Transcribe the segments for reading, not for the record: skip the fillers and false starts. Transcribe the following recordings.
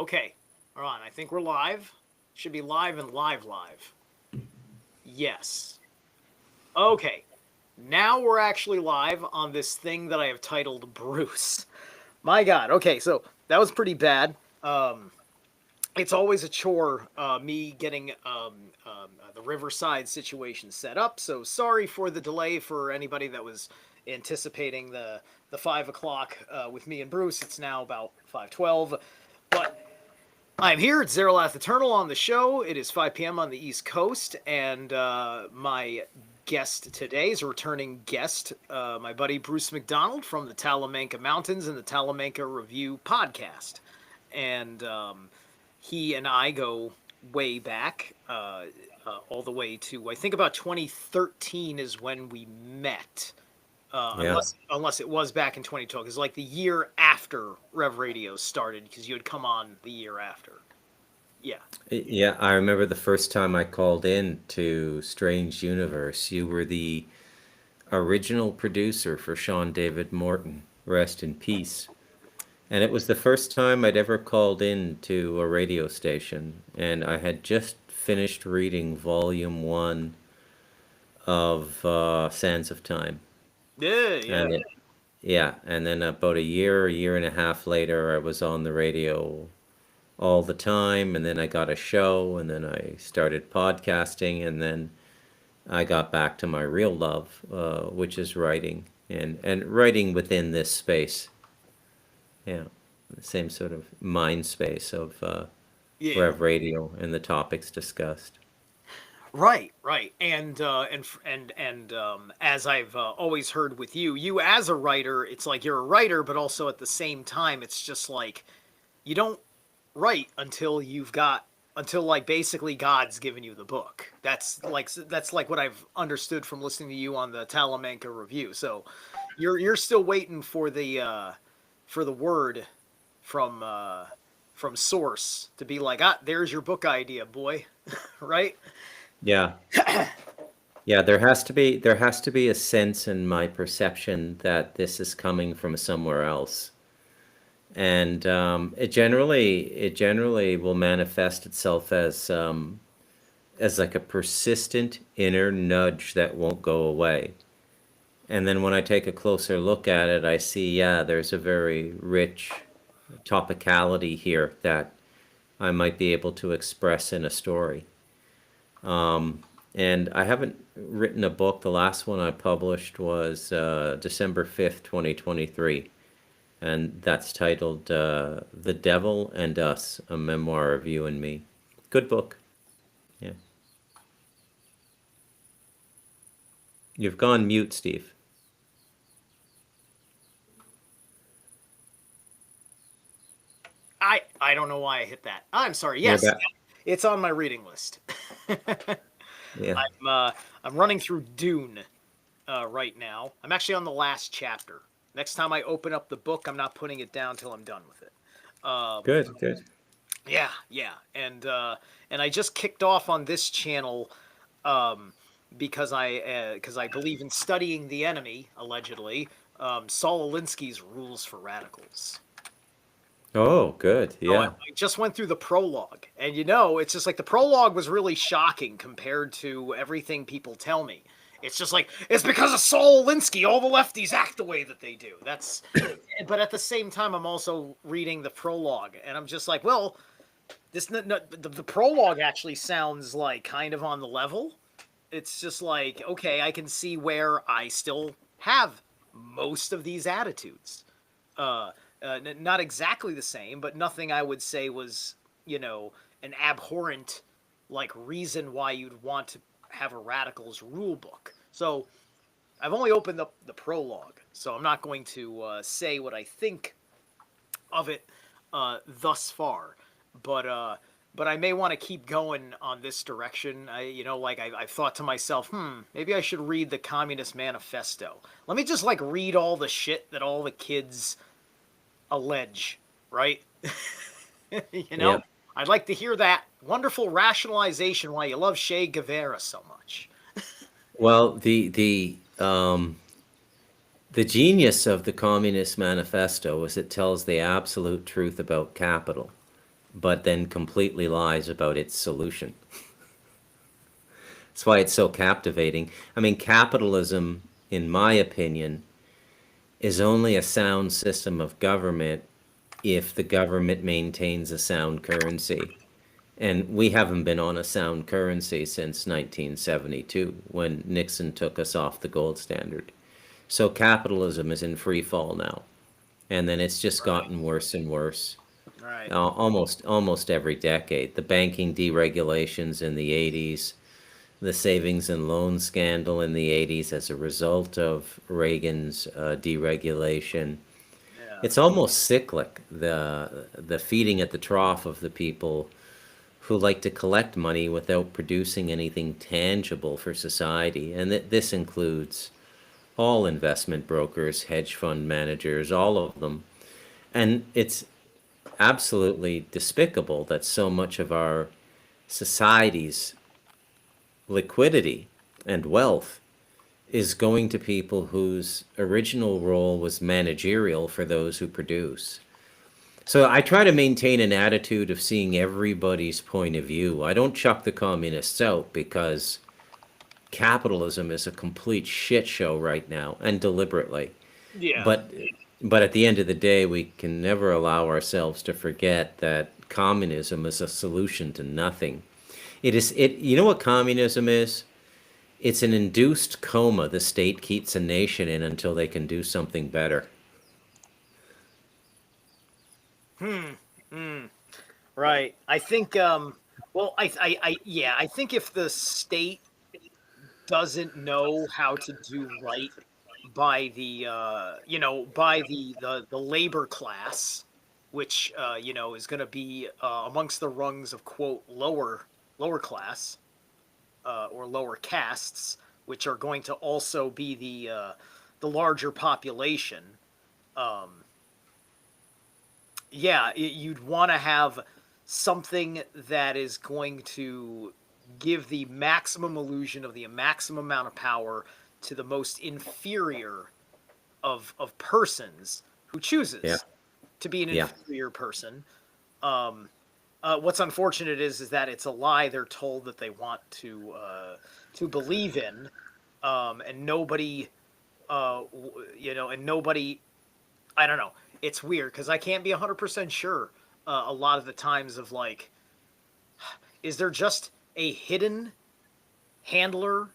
Okay. All right. I think we're live. Should be live and live. Yes. Okay. Now we're actually live on this thing that I have titled Bruce. My God. Okay, so that was pretty bad. It's always a chore, me getting the Riverside situation set up. So sorry for the delay for anybody that was anticipating the 5 o'clock with me and Bruce. It's now about 5:12, but I'm here at Zerilath Eternal on the show. It is 5 p.m. on the East Coast, and my guest today is a returning guest, my buddy Bruce Macdonald from the Talamanca Mountains and the Talamanca Review podcast. And he and I go way back, all the way to, I think, about 2013 is when we met. Yeah. Unless it was back in 2012, because like the year after Rev Radio started, because you had come on the year after. Yeah. Yeah, I remember the first time I called in to Strange Universe. You were the original producer for Sean David Morton. Rest in peace. And it was the first time I'd ever called in to a radio station. And I had just finished reading volume one of Sands of Time. Yeah. Yeah, and then about a year and a half later, I was on the radio all the time, and then I got a show, and then I started podcasting, and then I got back to my real love, which is writing, and writing within this space. Yeah, the same sort of mind space of Yeah. Rev Radio and the topics discussed. Right. As I've always heard with you, you as a writer, it's like you're a writer, but also at the same time, it's just like you don't write until like basically God's given you the book. That's like what I've understood from listening to you on the Talamanca Review. So you're still waiting for the word from source to be like, there's your book idea, boy. Right? Yeah. Yeah, there has to be a sense in my perception that this is coming from somewhere else. And it generally will manifest itself as like a persistent inner nudge that won't go away. And then when I take a closer look at it, I see, yeah, there's a very rich topicality here that I might be able to express in a story. And I haven't written a book. The last one I published was December 5th, 2023. And that's titled The Devil and Us, a memoir of you and me. Good book. Yeah. You've gone mute, Steve. I don't know why I hit that. I'm sorry. You're Yes, back. it's on my reading list. Yeah. I'm running through Dune right now. I'm actually on the last chapter. Next time I open up the book, I'm not putting it down till I'm done with it. Good, good. Yeah, and I just kicked off on this channel because I believe in studying the enemy allegedly. Saul Alinsky's Rules for Radicals. Oh, good. Oh, I Yeah. just went through the prologue, and it's just like the prologue was really shocking compared to everything people tell me. It's just like it's because of Saul Alinsky, all the lefties act the way that they do. But at the same time, I'm also reading the prologue, and I'm just like, well, the prologue actually sounds like kind of on the level. It's just like, okay, I can see where I still have most of these attitudes. Not exactly the same, but nothing I would say was, an abhorrent, like, reason why you'd want to have a radical's rule book. So I've only opened up the prologue, so I'm not going to say what I think of it thus far. But I may want to keep going on this direction. I've thought to myself, maybe I should read the Communist Manifesto. Let me just like read all the shit that all the kids allege, right? you know, Yeah. I'd like to hear that wonderful rationalization why you love Che Guevara so much. Well, the genius of the Communist Manifesto is it tells the absolute truth about capital. but then completely lies about its solution. That's why it's so captivating. I mean, capitalism, in my opinion, is only a sound system of government if the government maintains a sound currency. And we haven't been on a sound currency since 1972 when Nixon took us off the gold standard. So capitalism is in free fall now. And then it's just Right. gotten worse and worse. Right. Almost every decade. The banking deregulations in the 80s, the savings and loan scandal in the 80s as a result of Reagan's deregulation. Yeah. It's almost cyclic, the feeding at the trough of the people who like to collect money without producing anything tangible for society. And this includes all investment brokers, hedge fund managers, all of them. And it's absolutely despicable that so much of our society's liquidity and wealth is going to people whose original role was managerial for those who produce. So I try to maintain an attitude of seeing everybody's point of view. I don't chuck the communists out because capitalism is a complete shit show right now, and deliberately. Yeah. But but at the end of the day, we can never allow ourselves to forget that communism is a solution to nothing. It. You know what communism is? It's an induced coma the state keeps a nation in until they can do something better. Right. I think well yeah, I think if the state doesn't know how to do right by the by the labor class, which is going to be amongst the rungs of quote lower class or lower castes, which are going to also be the larger population. Um, yeah, you'd want to have something that is going to give the maximum illusion of the maximum amount of power to the most inferior of persons who Yeah, chooses to be an yeah, inferior person. Um, what's unfortunate is that it's a lie they're told that they want to believe in, and nobody, and nobody. I don't know. It's weird because I can't be 100% sure a lot of the times of like, is there just a hidden handler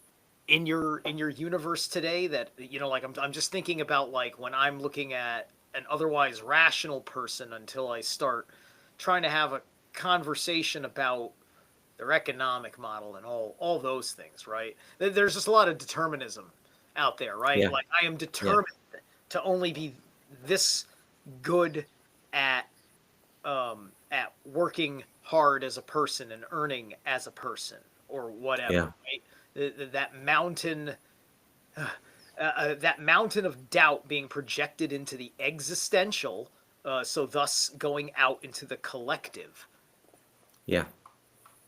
in your universe today that like I'm just thinking about like when I'm looking at an otherwise rational person until I start trying to have a conversation about their economic model and all those things, right? There's just a lot of determinism out there, right? yeah, Like I am yeah, determined to only be this good at at working hard as a person and earning as a person or whatever, yeah, right? That mountain of doubt being projected into the existential, so thus going out into the collective, yeah,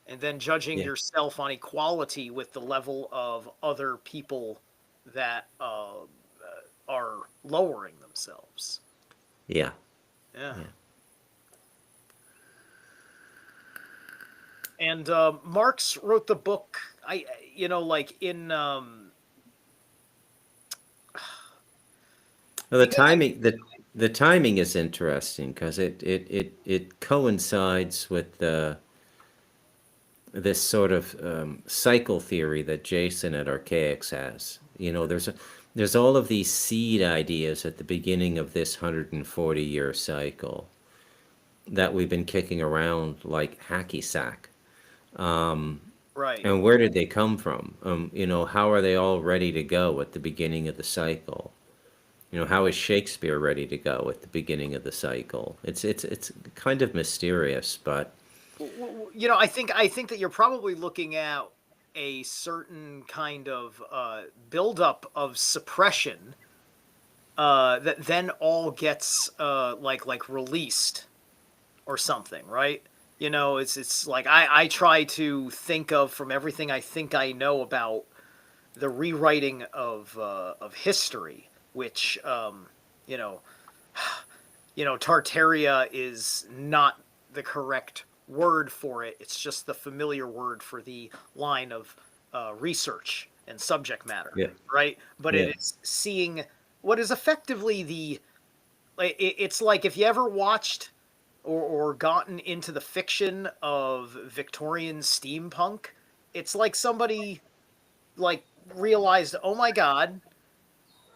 and then judging yeah, yourself on equality with the level of other people that are lowering themselves. yeah, Yeah. yeah. And Marx wrote the book. Like in Well, you guys. the timing is interesting because it coincides with this sort of cycle theory that Jason at Archaics has. There's all of these seed ideas at the beginning of this 140-year cycle that we've been kicking around like hacky sack. Right. And where did they come from? How are they all ready to go at the beginning of the cycle? How is Shakespeare ready to go at the beginning of the cycle? It's kind of mysterious, but I think that you're probably looking at a certain kind of buildup of suppression that then all gets like released or something, right? It's like I try to think of from everything I think I know about the rewriting of history, which you know Tartaria is not the correct word for it. It's just the familiar word for the line of research and subject matter, Yeah. right? But Yeah. it is seeing what is effectively the. It's like if you ever watched or gotten into the fiction of Victorian steampunk, it's like somebody like realized, oh my god,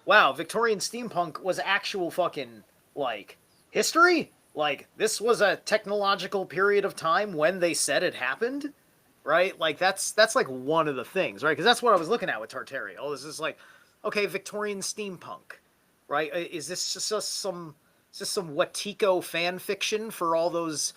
wow, Victorian steampunk was actual fucking like history. Like this was a technological period of time when they said it happened, right? Like that's like one of the things, right? Because that's what I was looking at with Tartaria. Oh, this is like, okay, Victorian steampunk, right? Is this just some is this some Watiko fan fiction for all those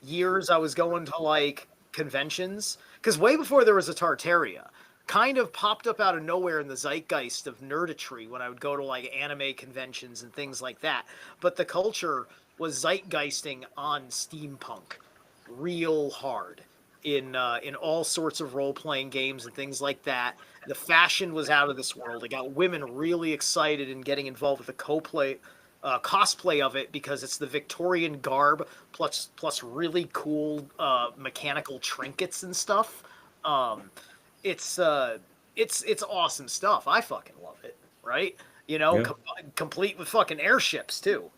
years I was going to like conventions? Because way before there was a Tartaria, kind of popped up out of nowhere in the zeitgeist of nerditry when I would go to like anime conventions and things like that. But the culture was zeitgeisting on steampunk real hard in all sorts of role playing games and things like that. The fashion was out of this world. It got women really excited and getting involved with the cosplay of it because it's the Victorian garb plus really cool mechanical trinkets and stuff. Um, it's awesome stuff. I fucking love it, right? You know, Yeah. complete with fucking airships too.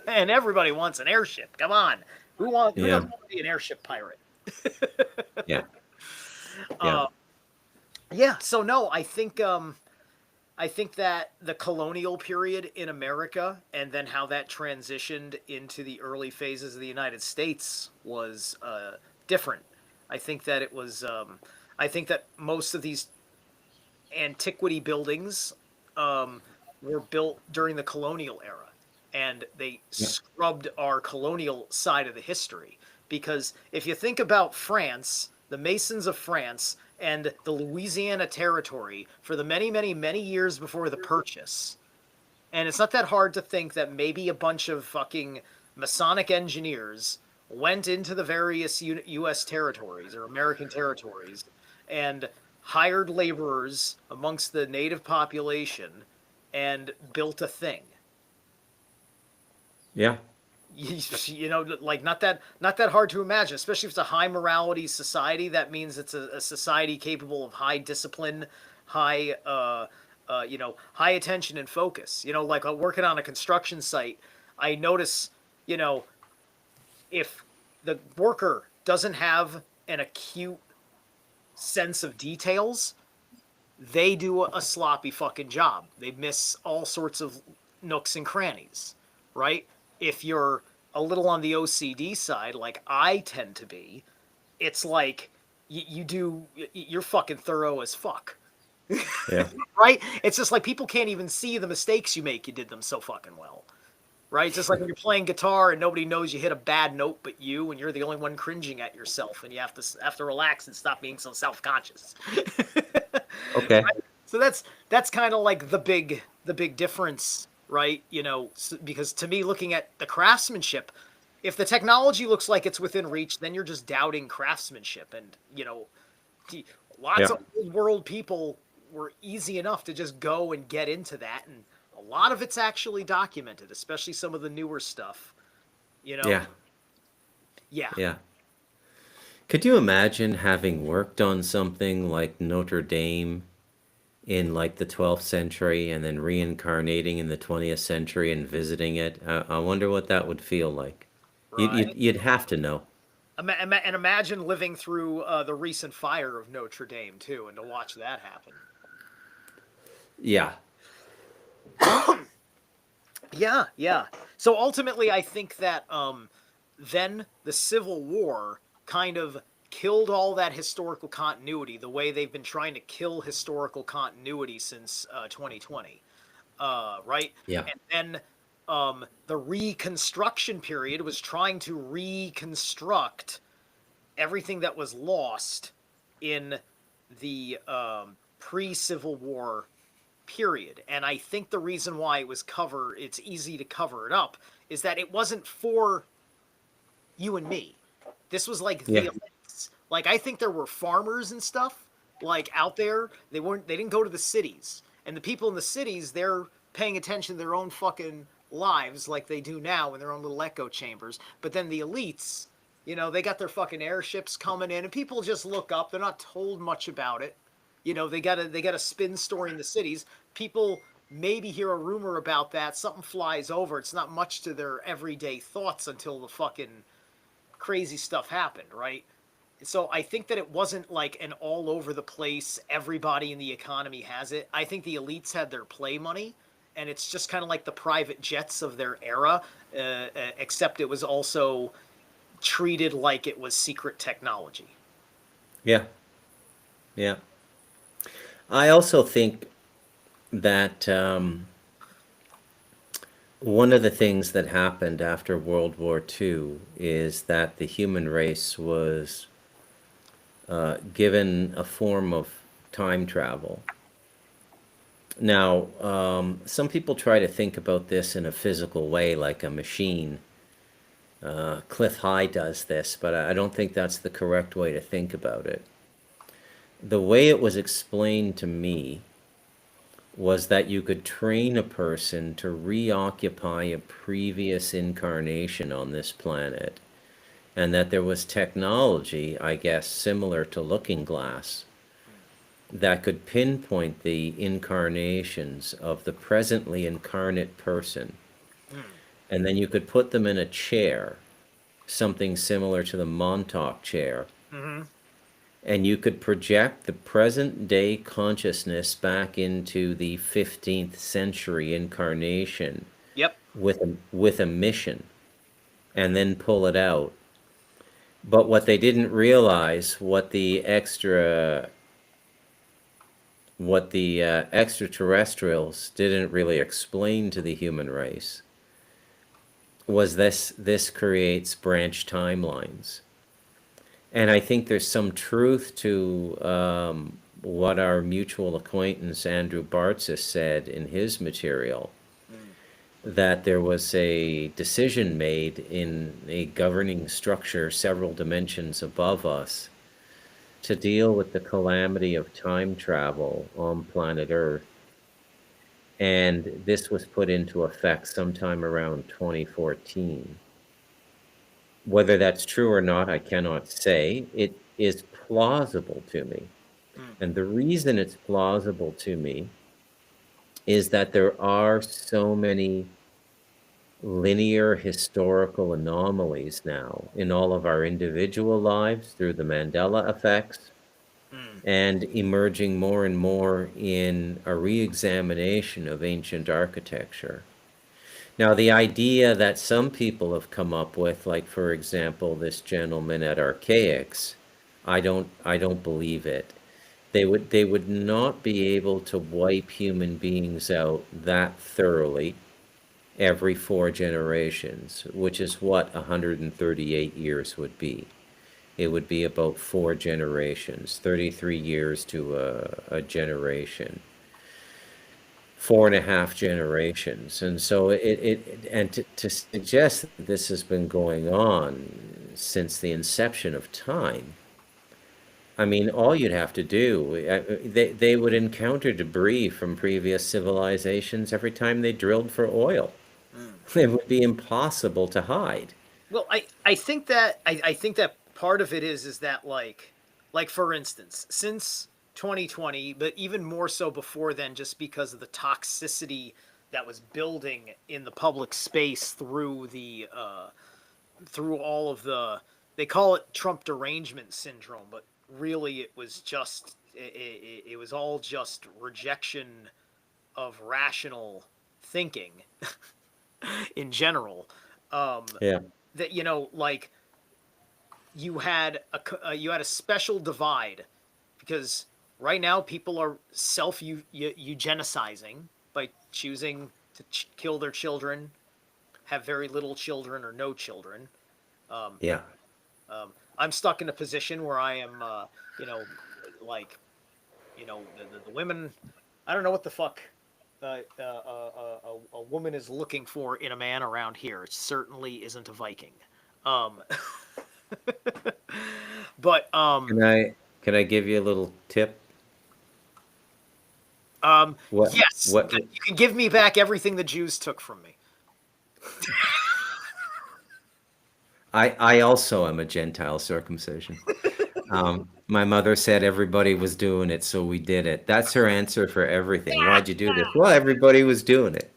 And everybody wants an airship. Come on, who Yeah. doesn't want to be an airship pirate? Yeah. Yeah. Uh, yeah. So no, I think that the colonial period in America and then how that transitioned into the early phases of the United States was different. I think that it was. I think that most of these antiquity buildings were built during the colonial era, and they Yeah. scrubbed our colonial side of the history. Because if you think about France, the Masons of France, and the Louisiana Territory for the many, many, many years before the purchase, and it's not that hard to think that maybe a bunch of fucking Masonic engineers went into the various U.S. territories or American territories and hired laborers amongst the native population and built a thing. Yeah. You know, like not that hard to imagine, especially if it's a high morality society. That means it's a society capable of high discipline, high you know, high attention and focus. You know, like working on a construction site, I notice, you know, if the worker doesn't have an acute sense of details, they do a sloppy fucking job. They miss all sorts of nooks and crannies, right? If you're a little on the OCD side, like I tend to be, it's like you're fucking thorough as fuck, Yeah. right? It's just like people can't even see the mistakes you make. You did them so fucking well, right? It's just like when you're playing guitar and nobody knows you hit a bad note but you, and you're the only one cringing at yourself, and you have to relax and stop being so self conscious. Okay. So that's kind of like the big difference, right? You know, because to me, looking at the craftsmanship, if the technology looks like it's within reach, then you're just doubting craftsmanship. And you know, lots Yeah. of old world people were easy enough to just go and get into that, and a lot of it's actually documented, especially some of the newer stuff. You know, Yeah. yeah, Yeah. Could you imagine having worked on something like Notre Dame in like the 12th century and then reincarnating in the 20th century and visiting it? I wonder what that would feel like. right. You'd have to know. And imagine living through the recent fire of Notre Dame too, and to watch that happen. Yeah. Yeah, yeah. So ultimately, I think that then the Civil War kind of killed all that historical continuity, the way they've been trying to kill historical continuity since 2020, right? Yeah. And then the Reconstruction period was trying to reconstruct everything that was lost in the pre-Civil War period. And I think the reason why it's easy to cover it up, is that it wasn't for you and me. This was like the Yeah. elites. Like I think there were farmers and stuff like out there. They didn't go to the cities. And the people in the cities, they're paying attention to their own fucking lives like they do now in their own little echo chambers. But then the elites, they got their fucking airships coming in, and people just look up. They're not told much about it. They got a spin story in the cities. People maybe hear a rumor about that. Something flies over. It's not much to their everyday thoughts until the fucking crazy stuff happened, right? So I think that it wasn't like an all over the place, everybody in the economy has it. I think the elites had their play money, and it's just kind of like the private jets of their era, except it was also treated like it was secret technology. Yeah, yeah. I also think that one of the things that happened after World War II is that the human race was given a form of time travel. Now, some people try to think about this in a physical way, like a machine. Cliff High does this, but I don't think that's the correct way to think about it. The way it was explained to me was that you could train a person to reoccupy a previous incarnation on this planet, and that there was technology, I guess, similar to Looking Glass, that could pinpoint the incarnations of the presently incarnate person. And then you could put them in a chair, something similar to the Montauk chair, Mm-hmm. and you could project the present day consciousness back into the 15th century incarnation Yep. with a mission, and then pull it out. But what they didn't realize, what the extraterrestrials didn't really explain to the human race, was this creates branch timelines. And I think there's some truth to what our mutual acquaintance Andrew Bartzis said in his material, that there was a decision made in a governing structure several dimensions above us to deal with the calamity of time travel on planet Earth. And this was put into effect sometime around 2014. Whether that's true or not, I cannot say. It is plausible to me. Mm. And the reason it's plausible to me is that there are so many linear historical anomalies now in all of our individual lives through the Mandela effects, Mm. and emerging more and more in a re-examination of ancient architecture. Now, the idea that some people have come up with, like for example, this gentleman at Archaics, I don't believe it. They would not be able to wipe human beings out that thoroughly every 4 generations, which is what 138 years would be. It would be about 4 generations, 33 years to a generation, 4.5 generations. And so to suggest that this has been going on since the inception of time, I mean, all you'd have to do, they would encounter debris from previous civilizations every time they drilled for oil. Mm. It would be impossible to hide. Well, I think that part of it is that like for instance, since 2020, but even more so before then, just because of the toxicity that was building in the public space through all of they call it Trump derangement syndrome, but really it was all just rejection of rational thinking in general. Um, Yeah. that like you had a special divide because right now people are self eugenicizing by choosing to kill their children, have very little children or no children. Um, Yeah. I'm stuck in a position where I am, you know, like, the women. I don't know what the fuck a woman is looking for in a man around here. It certainly isn't a Viking. Um, but Can I give you a little tip? What yes, what you can give me back everything the Jews took from me. I also am a Gentile circumcision. My mother said everybody was doing it, so we did it. That's her answer for everything. Why'd you do this? Well, everybody was doing it.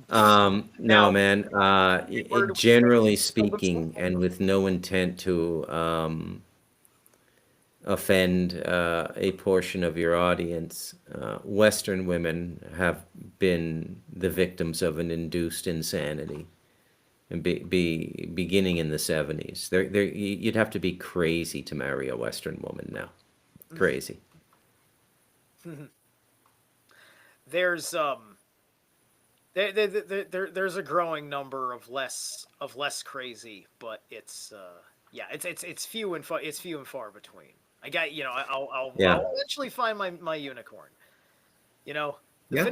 No, Now, man. where do we stand Generally with circumcision? speaking, and with no intent to offend a portion of your audience, Western women have been the victims of an induced insanity, and beginning in the 70s. You'd have to be crazy to marry a Western woman now. Crazy. There's there's a growing number of less crazy, but it's yeah, it's few and far between. I got Yeah. I'll eventually find my unicorn. You know, Yeah. the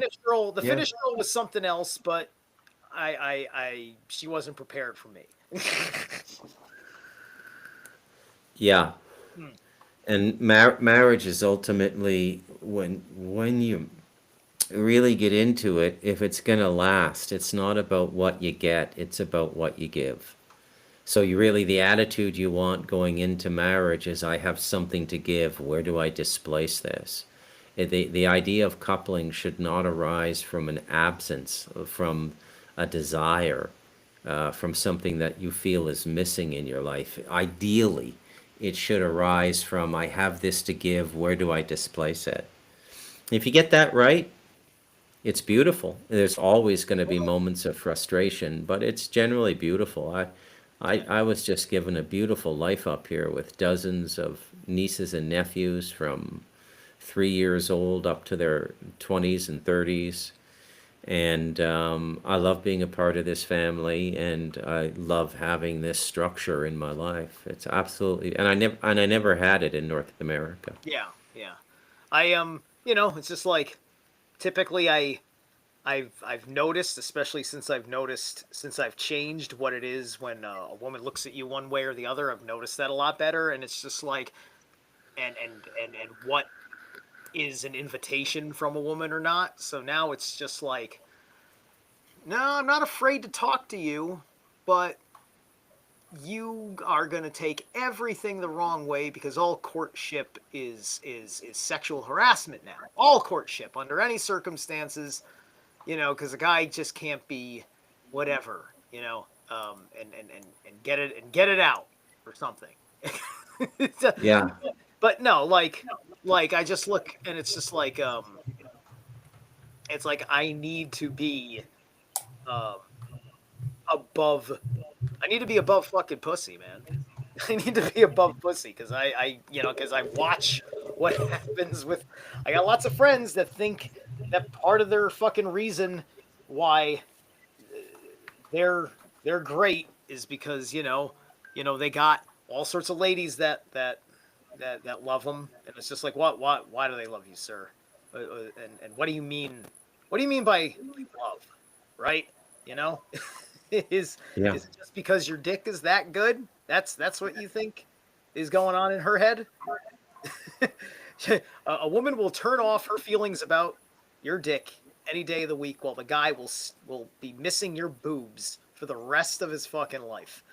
Yeah. finished girl was something else, but she wasn't prepared for me. Yeah. Hmm. And marriage is ultimately when you really get into it, if it's going to last, it's not about what you get, it's about what you give. So you really, the attitude you want going into marriage is, I have something to give. Where do I displace this? The idea of coupling should not arise from an absence, from a desire, from something that you feel is missing in your life. Ideally, it should arise from, I have this to give. Where do I displace it? If you get that right, it's beautiful. There's always going to be moments of frustration, but it's generally beautiful. Yeah. I was just given a beautiful life up here with dozens of nieces and nephews from 3 years old up to their 20s and 30s. And I love being a part of this family, and I love having this structure in my life. It's absolutely, and I never had it in North America. Yeah, yeah. I it's just like typically I've noticed, especially since I've changed what it is when a woman looks at you one way or the other. I've noticed that a lot better, and it's just like, and what is an invitation from a woman or not. So now it's just like, no, I'm not afraid to talk to you, but you are going to take everything the wrong way because all courtship is sexual harassment now. All courtship under any circumstances, because a guy just can't be whatever, and get it out or something. Yeah, But no, like I just look and it's like I need to be um above I need to be above fucking pussy, man. I need to be above pussy because because I watch what happens with. I got lots of friends that think that part of their fucking reason why they're they're great is because they got all sorts of ladies that love them, and it's just like what why do they love you, sir? And what do you mean? What do you mean by love? Right? You know, yeah, is it just because your dick is that good? That's what you think is going on in her head? A woman will turn off her feelings about your dick any day of the week, while the guy will be missing your boobs for the rest of his fucking life.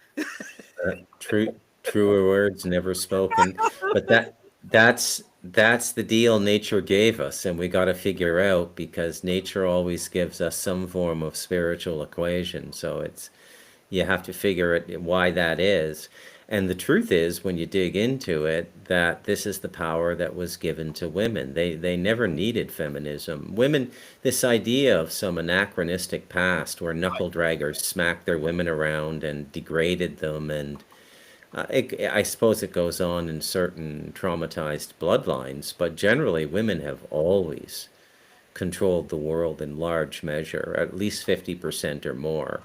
truer words never spoken. But that's the deal nature gave us, and we got to figure out, because nature always gives us some form of spiritual equation. So it's, you have to figure it why that is. And the truth is, when you dig into it, that this is the power that was given to women. They never needed feminism. Women, this idea of some anachronistic past where knuckle draggers smacked their women around and degraded them, and I suppose it goes on in certain traumatized bloodlines, but generally women have always controlled the world in large measure, at least 50% or more.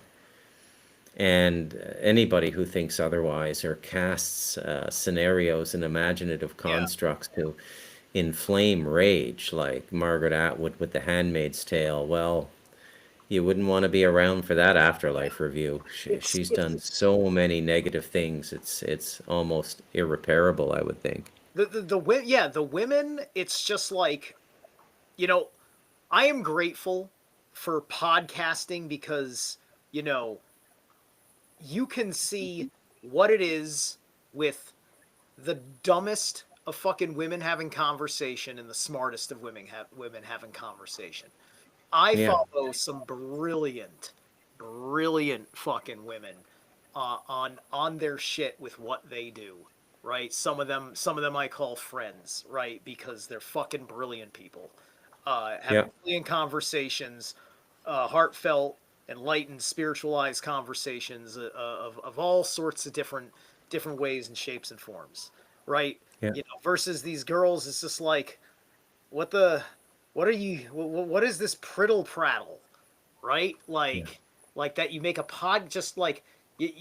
And anybody who thinks otherwise or casts scenarios and imaginative Yeah. constructs to inflame rage, like Margaret Atwood with The Handmaid's Tale, well, you wouldn't want to be around for that afterlife review. She's done It's so many negative things. It's almost irreparable, I would think. the women. It's just like you know I am grateful for podcasting because you know, you can see what it is with the dumbest of fucking women having conversation and the smartest of women having conversation. I Yeah. follow some brilliant fucking women on their shit with what they do. Right? Some of them I call friends, right? Because they're fucking brilliant people. Have Yeah. brilliant conversations, heartfelt, enlightened, spiritualized conversations of all sorts of different ways and shapes and forms, right? Yeah. Versus these girls, it's just like, what the, what are you, what is this prittle prattle, right? Yeah. Like that you make a pod just like you,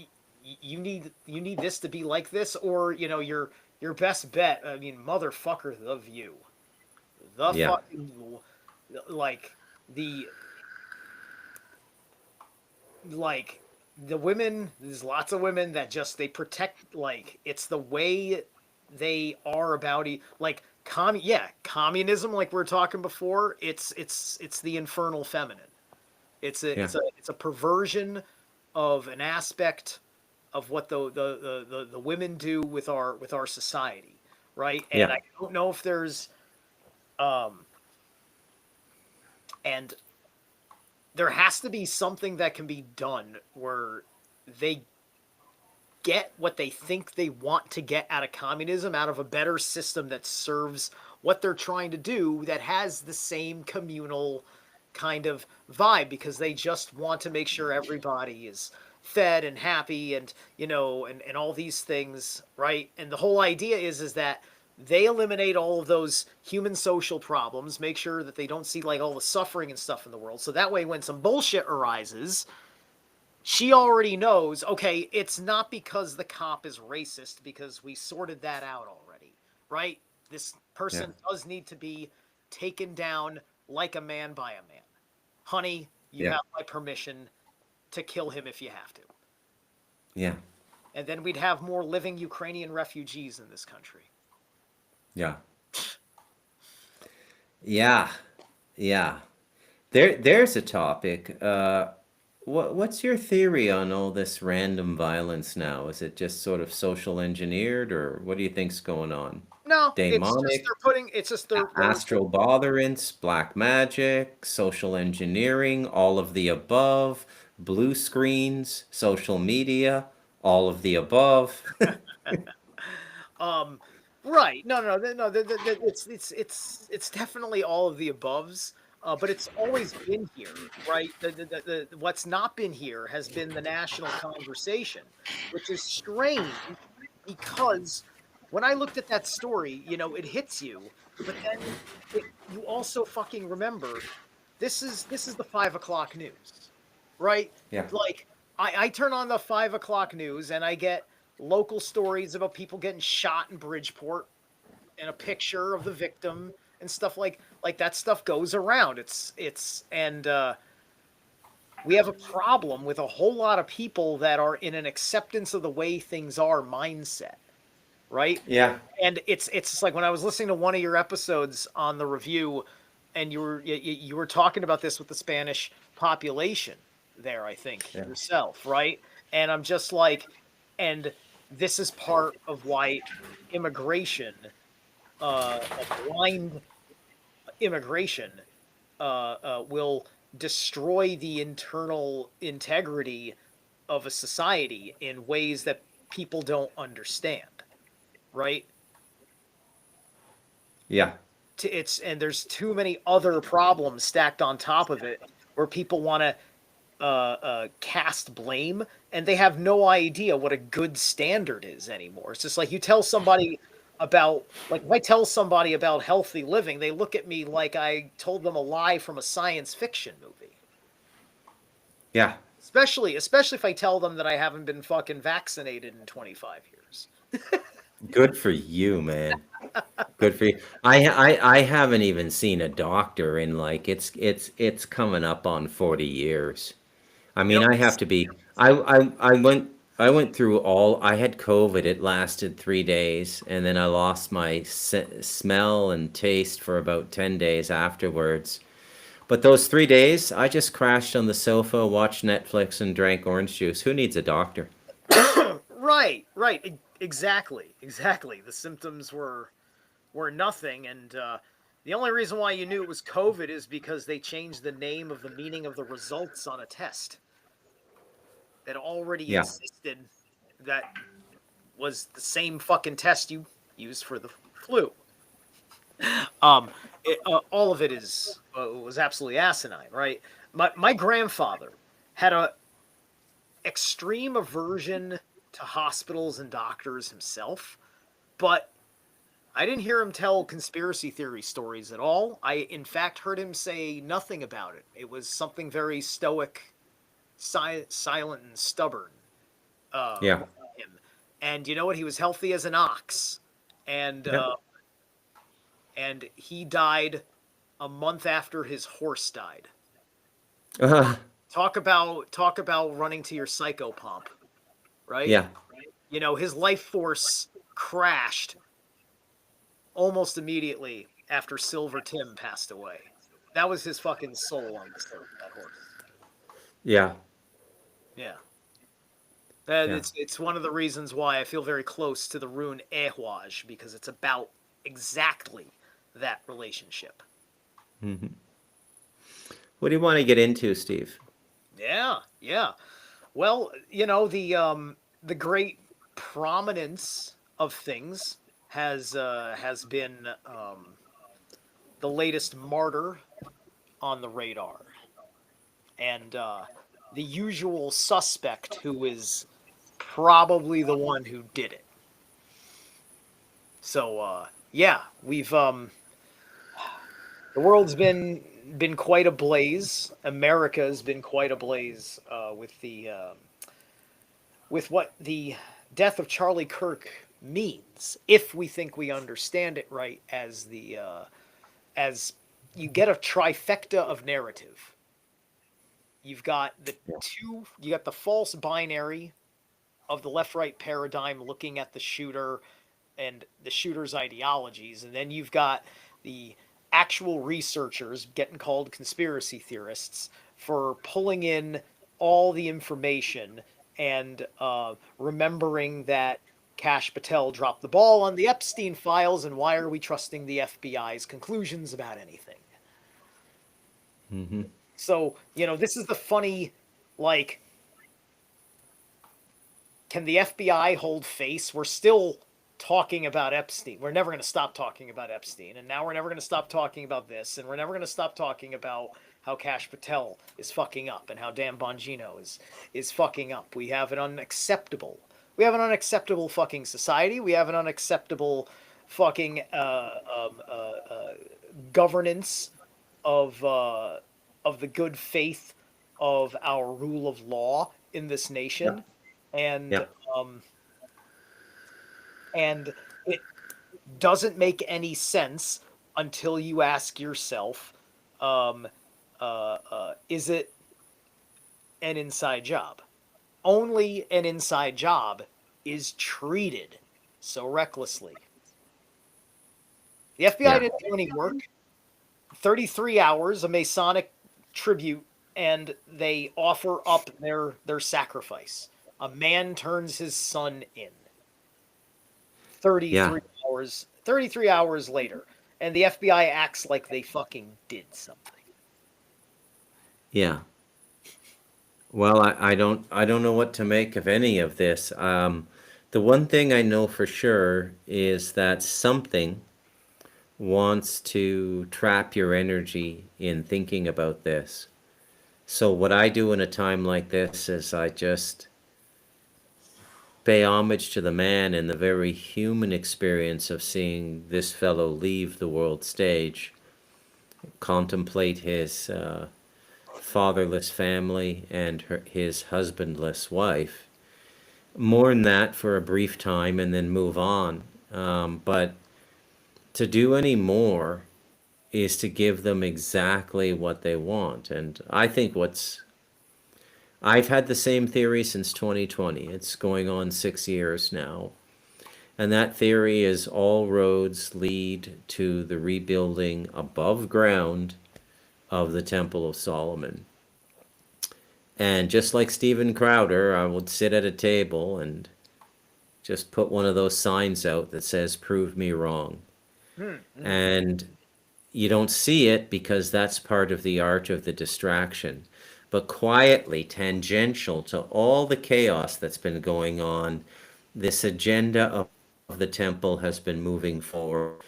you need this to be like this, or your best bet. I mean, motherfucker, the View, the Yeah. fucking like the like the women. There's lots of women that just they protect, like it's the way they are about like communism, like we were talking before. It's the infernal feminine. It's a Yeah. it's a it's a perversion of an aspect of what the women do with our society, right? And Yeah. I don't know if there's um and there has to be something that can be done where they get what they think they want to get out of communism, out of a better system that serves what they're trying to do, that has the same communal kind of vibe, because they just want to make sure everybody is fed and happy, and and all these things, right? And the whole idea is that they eliminate all of those human social problems, make sure that they don't see like all the suffering and stuff in the world, so that way when some bullshit arises, she already knows, okay, it's not because the cop is racist, because we sorted that out already, right? This Yeah. person does need to be taken down like a man by a man. Honey, you Yeah. have my permission to kill him if you have to. Yeah. And then we'd have more living Ukrainian refugees in this country. Yeah. Yeah. Yeah. There's a topic. What's your theory on all this random violence now? Is it just sort of social engineered, or what do you think's going on? No, Demonic, it's just they're astral botherance, black magic, social engineering, all of the above, blue screens, social media, all of the above. Um, right. No. It's definitely all of the aboves. But it's always been here, right? What's not been here has been the national conversation, which is strange because when I looked at that story, it hits you, but then you also fucking remember this is the 5 o'clock news, right? Yeah. Like I turn on the 5 o'clock news and I get local stories about people getting shot in Bridgeport and a picture of the victim and stuff like that. Stuff goes around. It's and we have a problem with a whole lot of people that are in an acceptance of the way things are mindset, right? Yeah. And it's just like when I was listening to one of your episodes on the review, and you were talking about this with the Spanish population there, I think Yeah. yourself, right? And I'm just like, and this is part of why immigration, blind immigration, will destroy the internal integrity of a society in ways that people don't understand, right? Yeah. And there's too many other problems stacked on top of it where people want to cast blame, and they have no idea what a good standard is anymore. It's just like you tell somebody about, like, if I tell somebody about healthy living, they look at me like I told them a lie from a science fiction movie. Yeah. Especially if I tell them that I haven't been fucking vaccinated in 25 years. Good for you, man. Good for you. I haven't even seen a doctor in like it's coming up on 40 years. I You know, mean, I have to be. I went through all. I had COVID. It lasted 3 days, and then I lost my smell and taste for about 10 days afterwards. But those 3 days, I just crashed on the sofa, watched Netflix, and drank orange juice. Who needs a doctor? Right, right, exactly, exactly. The symptoms were nothing, and the only reason why you knew it was COVID is because they changed the name of the meaning of the results on a test that already Yeah. existed. That was the same fucking test you used for the flu. All of it is was absolutely asinine, right? My grandfather had a extreme aversion to hospitals and doctors himself, but I didn't hear him tell conspiracy theory stories at all. I, in fact, heard him say nothing about it. It was something very stoic, silent, and stubborn Yeah. with him. And you know what? He was healthy as an ox, and Yeah. he died a month after his horse died. Uh, Talk about running to your psychopomp, right? yeah. You know, his life force crashed almost immediately after Silver Tim passed away. That was his fucking soul on that horse. Yeah. Yeah. That Yeah. it's one of the reasons why I feel very close to the rune Ehwaj, because it's about exactly that relationship. What do you want to get into, Steve? Yeah, yeah. Well, the great prominence of things has been the latest martyr on the radar, and the usual suspect who is probably the one who did it. So yeah, we've the world's been quite ablaze. America has been quite ablaze with what the death of Charlie Kirk means, if we think we understand it right, as you get a trifecta of narrative. You've got you got the false binary of the left right paradigm looking at the shooter and the shooter's ideologies, and then you've got the actual researchers getting called conspiracy theorists for pulling in all the information and remembering that Kash Patel dropped the ball on the Epstein files, and why are we trusting the FBI's conclusions about anything? Hmm. So, this is the funny, like, can the FBI hold face? We're still talking about Epstein. We're never going to stop talking about Epstein. And now we're never going to stop talking about this. And we're never going to stop talking about how Kash Patel is fucking up and how Dan Bongino is fucking up. We have an unacceptable fucking society. We have an unacceptable fucking governance of the good faith of our rule of law in this Yeah. nation, and Yeah. um, and it doesn't make any sense until you ask yourself, um, is it an inside job? Only an inside job is treated so recklessly. The FBI Yeah. didn't do any work. 33 hours, a Masonic tribute, and they offer up their sacrifice. A man turns his son in. Yeah. 33 hours later, and the FBI acts like they fucking did something. Yeah. Well, I don't know what to make of any of this. The one thing I know for sure is that something wants to trap your energy in thinking about this. So what I do in a time like this is I just pay homage to the man and the very human experience of seeing this fellow leave the world stage, contemplate his fatherless family and his husbandless wife, mourn that for a brief time and then move on. But to do any more is to give them exactly what they want. And I think I've had the same theory since 2020. It's going on 6 years now. And that theory is all roads lead to the rebuilding above ground of the Temple of Solomon. And just like Stephen Crowder, I would sit at a table and just put one of those signs out that says, "Prove me wrong." Mm-hmm. And you don't see it because that's part of the art of the distraction. But quietly, tangential to all the chaos that's been going on, this agenda of the temple has been moving forward.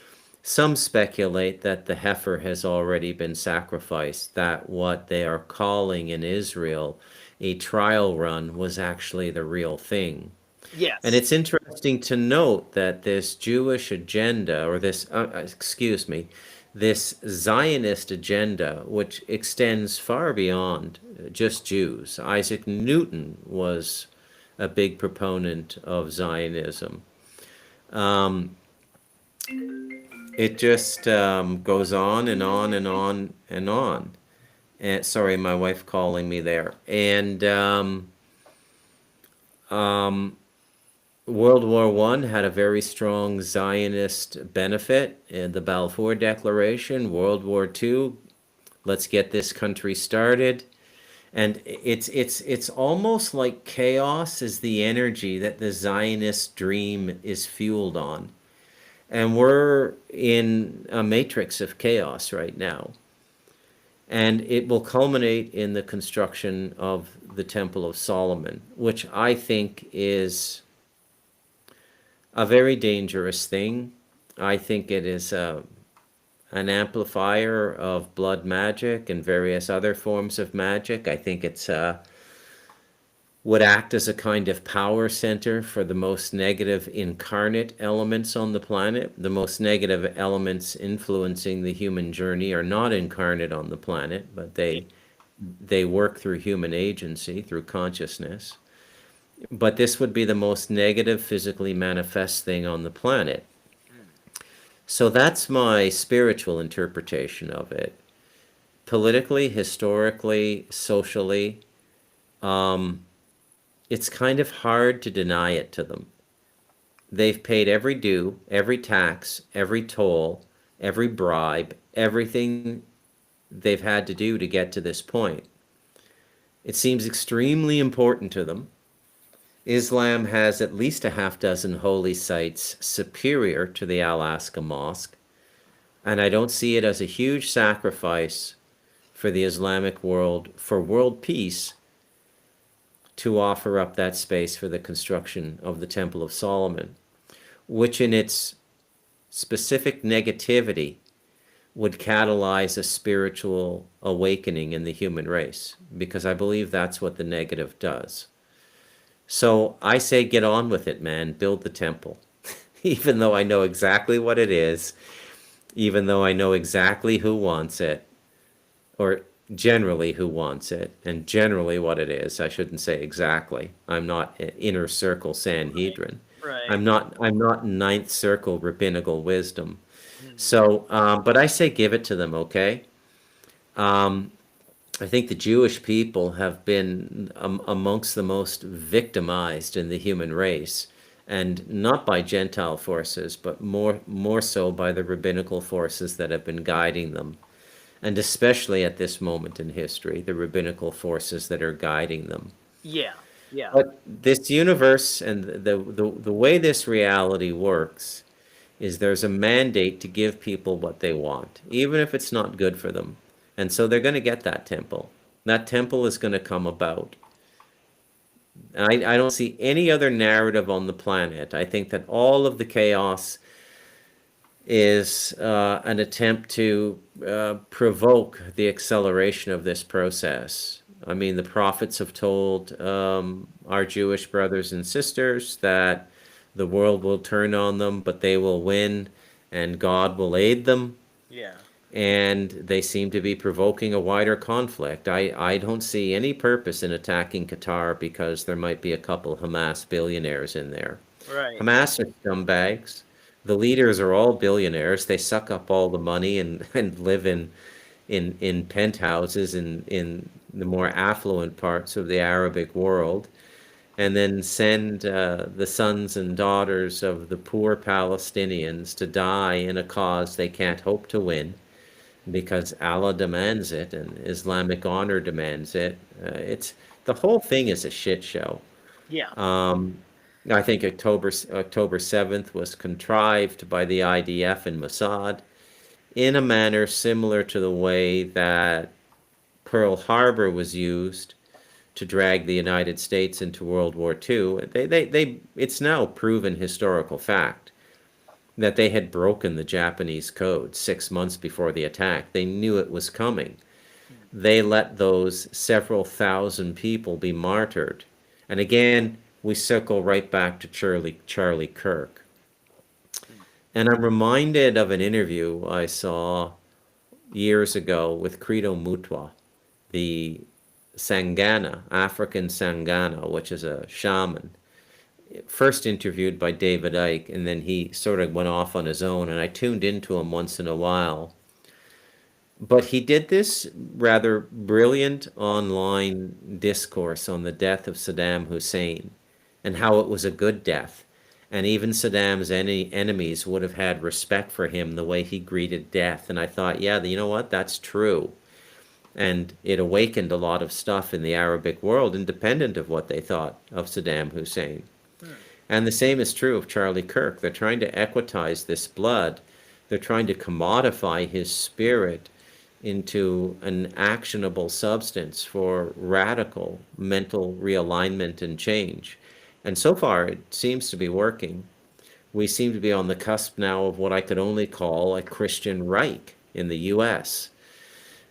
Some speculate that the heifer has already been sacrificed, that what they are calling in Israel a trial run was actually the real thing. And Yes. it's interesting to note that this Jewish agenda, or excuse me, this Zionist agenda, which extends far beyond just Jews. Isaac Newton was a big proponent of Zionism. Um, it just goes on and on and on and on. And sorry, my wife calling me there. And um, World War One had a very strong Zionist benefit in the Balfour Declaration. World War Two, let's get this country started. And it's almost like chaos is the energy that the Zionist dream is fueled on. And we're in a matrix of chaos right now. And it will culminate in the construction of the Temple of Solomon, which I think is a very dangerous thing. I think it is an amplifier of blood magic and various other forms of magic. I think it's would act as a kind of power center for the most negative incarnate elements on the planet. The most negative elements influencing the human journey are not incarnate on the planet, but Yeah. they work through human agency, through consciousness. But this would be the most negative physically manifest thing on the planet. Mm. So that's my spiritual interpretation of it. Politically, historically, socially, um, it's kind of hard to deny it to them. They've paid every due, every tax, every toll, every bribe, everything they've had to do to get to this point. It seems extremely important to them. Islam has at least a half dozen holy sites superior to the Al-Aqsa Mosque, and I don't see it as a huge sacrifice for the Islamic world, for world peace, to offer up that space for the construction of the Temple of Solomon, which in its specific negativity would catalyze a spiritual awakening in the human race, because I believe that's what the negative does. So I say get on with it, man. Build the temple. Even though I know exactly what it is, even though I know exactly who wants it, or generally who wants it, and generally what it is. I shouldn't say exactly. I'm not inner circle Sanhedrin. Right. I'm not ninth circle rabbinical wisdom. Mm. So, but I say give it to them, okay? Um, I think the Jewish people have been amongst the most victimized in the human race, and not by Gentile forces, but more so by the rabbinical forces that have been guiding them, and especially at this moment in history, the rabbinical forces that are guiding them. Yeah. Yeah. But this universe and the way this reality works is there's a mandate to give people what they want, even if it's not good for them. And so they're going to get that temple. That temple is going to come about. I don't see any other narrative on the planet. I think that all of the chaos is an attempt to provoke the acceleration of this process. I mean, the prophets have told our Jewish brothers and sisters that the world will turn on them, but they will win, and God will aid them. Yeah. And they seem to be provoking a wider conflict. I don't see any purpose in attacking Qatar because there might be a couple Hamas billionaires in there. Right. Hamas are scumbags. The leaders are all billionaires. They suck up all the money and live in penthouses in the more affluent parts of the Arabic world, and then send the sons and daughters of the poor Palestinians to die in a cause they can't hope to win, because Allah demands it and Islamic honor demands it. It's the whole thing is a shit show. Yeah. Um, I think October 7th was contrived by the IDF and Mossad in a manner similar to the way that Pearl Harbor was used to drag the United States into World War II. It's now proven historical fact that they had broken the Japanese code 6 months before the attack. They knew it was coming. They let those several thousand people be martyred. And again, we circle right back to Charlie Kirk. And I'm reminded of an interview I saw years ago with Credo Mutwa, the Sangana, African Sangana, which is a shaman, first interviewed by David Icke, and then he sort of went off on his own, and I tuned into him once in a while. But he did this rather brilliant online discourse on the death of Saddam Hussein and how it was a good death. And even Saddam's enemies would have had respect for him the way he greeted death. And I thought, yeah, you know what? That's true. And it awakened a lot of stuff in the Arabic world, independent of what they thought of Saddam Hussein. And the same is true of Charlie Kirk. They're trying to equitize this blood. They're trying to commodify his spirit into an actionable substance for radical mental realignment and change. And so far, it seems to be working. We seem to be on the cusp now of what I could only call a Christian Reich in the US.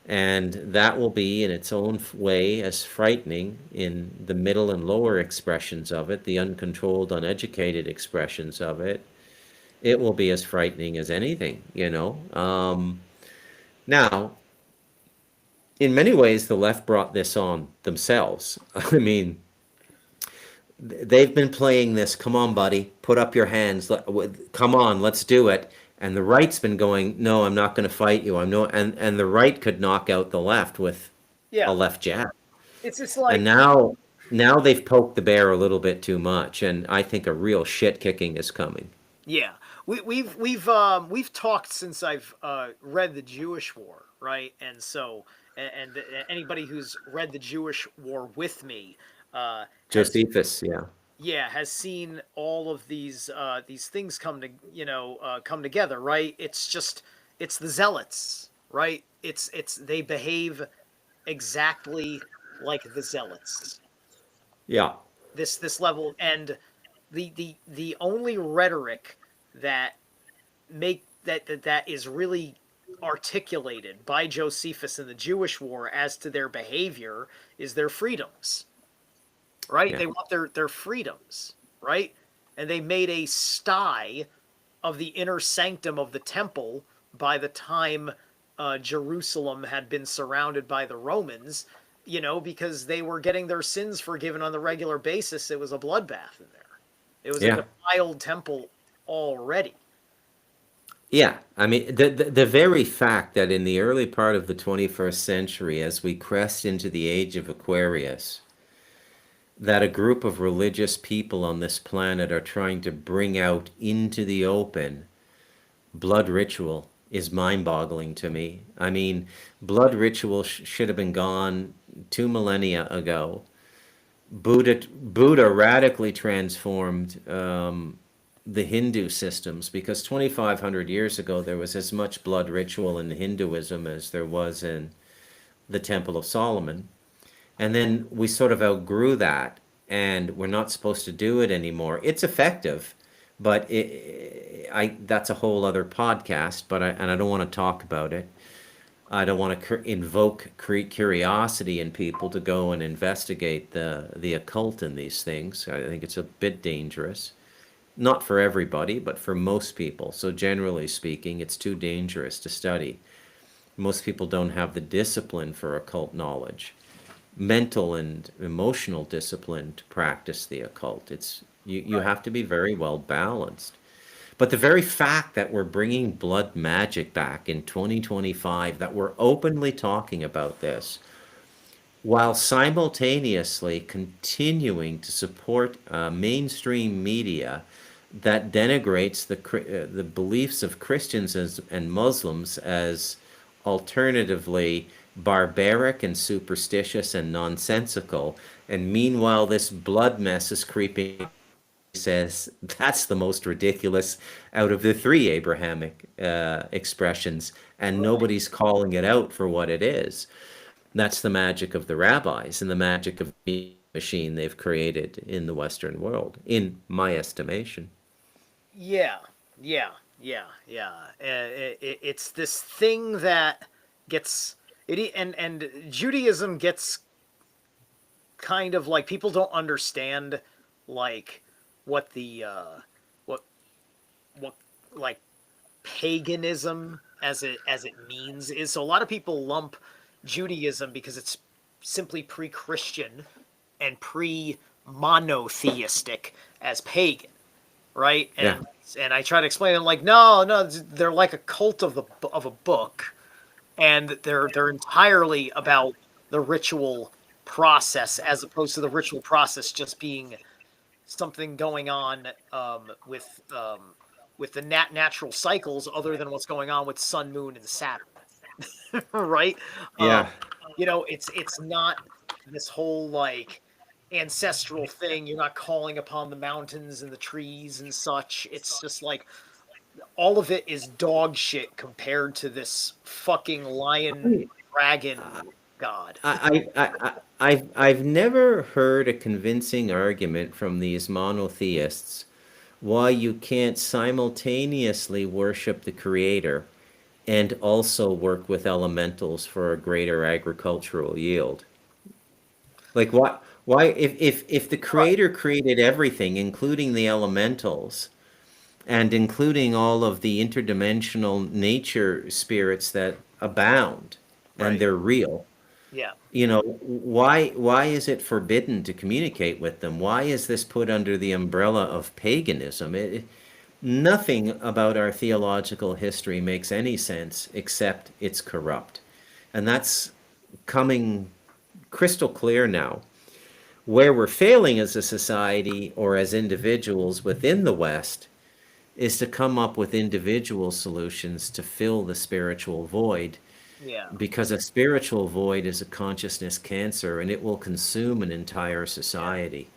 And that will be, in its own way, as frightening in the middle and lower expressions of it, the uncontrolled, uneducated expressions of it. It will be as frightening as anything, you know. Now, in many ways, the left brought this on themselves. I mean, they've been playing this, come on, buddy, put up your hands, come on, let's do it. And the right's been going, no, I'm not going to fight you. I'm no, and the right could knock out the left with a Yeah. left jab. It's just And like, now they've poked the bear a little bit too much, and I think a real shit kicking is coming. yeah. We've talked since I've read the Jewish War, right? And so and anybody who's read the Jewish War with me has, Josephus, yeah. yeah, has seen all of these things come together, right? It's just it's the zealots, right? It's they behave exactly like the zealots. Yeah. This level, and the only rhetoric that that is really articulated by Josephus in the Jewish War as to their behavior is their freedoms, right? Yeah. They want their freedoms, right? And they made a sty of the inner sanctum of the temple by the time Jerusalem had been surrounded by the Romans, you know, because they were getting their sins forgiven on the regular basis. It was a bloodbath in there. It was a Yeah. defiled temple already. Yeah, I mean, the very fact that in the early part of the 21st century, as we crest into the age of Aquarius, that a group of religious people on this planet are trying to bring out into the open blood ritual is mind-boggling to me. I mean, blood ritual should have been gone 2 millennia ago. Buddha radically transformed the Hindu systems because 2,500 years ago there was as much blood ritual in Hinduism as there was in the Temple of Solomon. And then we sort of outgrew that and we're not supposed to do it anymore. It's effective, but that's a whole other podcast, and I don't want to talk about it. I don't want to invoke curiosity in people to go and investigate the occult in these things. I think it's a bit dangerous. Not for everybody, but for most people. So generally speaking, it's too dangerous to study. Most people don't have the discipline for occult knowledge, mental and emotional discipline to practice the occult. You have to be very well balanced. But the very fact that we're bringing blood magic back in 2025, that we're openly talking about this, while simultaneously continuing to support mainstream media that denigrates the beliefs of Christians and Muslims as alternatively barbaric and superstitious and nonsensical. And meanwhile, this blood mess is creeping. Says that's the most ridiculous out of the three Abrahamic expressions, and Right. nobody's calling it out for what it is. That's the magic of the rabbis and the magic of the machine they've created in the Western world, in my estimation. Yeah, yeah, yeah. It's this thing that gets and Judaism gets kind of like people don't understand like what the what what like paganism as it means is. So a lot of people lump Judaism because it's simply pre-Christian and pre-monotheistic as pagan, right? Yeah, And I try to explain it like, no, no, they're like a cult of a book, and they're entirely about the ritual process as opposed to the ritual process just being something going on with the natural cycles other than what's going on with sun, moon, and Saturn, right? Um, yeah. it's not this whole like ancestral thing. You're not calling upon the mountains and the trees and such. It's just like all of it is dog shit compared to this fucking lion dragon god. I've never heard a convincing argument from these monotheists why you can't simultaneously worship the creator and also work with elementals for a greater agricultural yield. Like why if the Right, creator created everything, including the elementals and including all of the interdimensional nature spirits that abound and right. they're real, Yeah, why is it forbidden to communicate with them? Why is this put under the umbrella of paganism? Nothing about our theological history makes any sense except it's corrupt. And that's coming crystal clear now. Where we're failing as a society or as individuals within the West is to come up with individual solutions to fill the spiritual void, yeah. because a spiritual void is a consciousness cancer and it will consume an entire Yeah. society.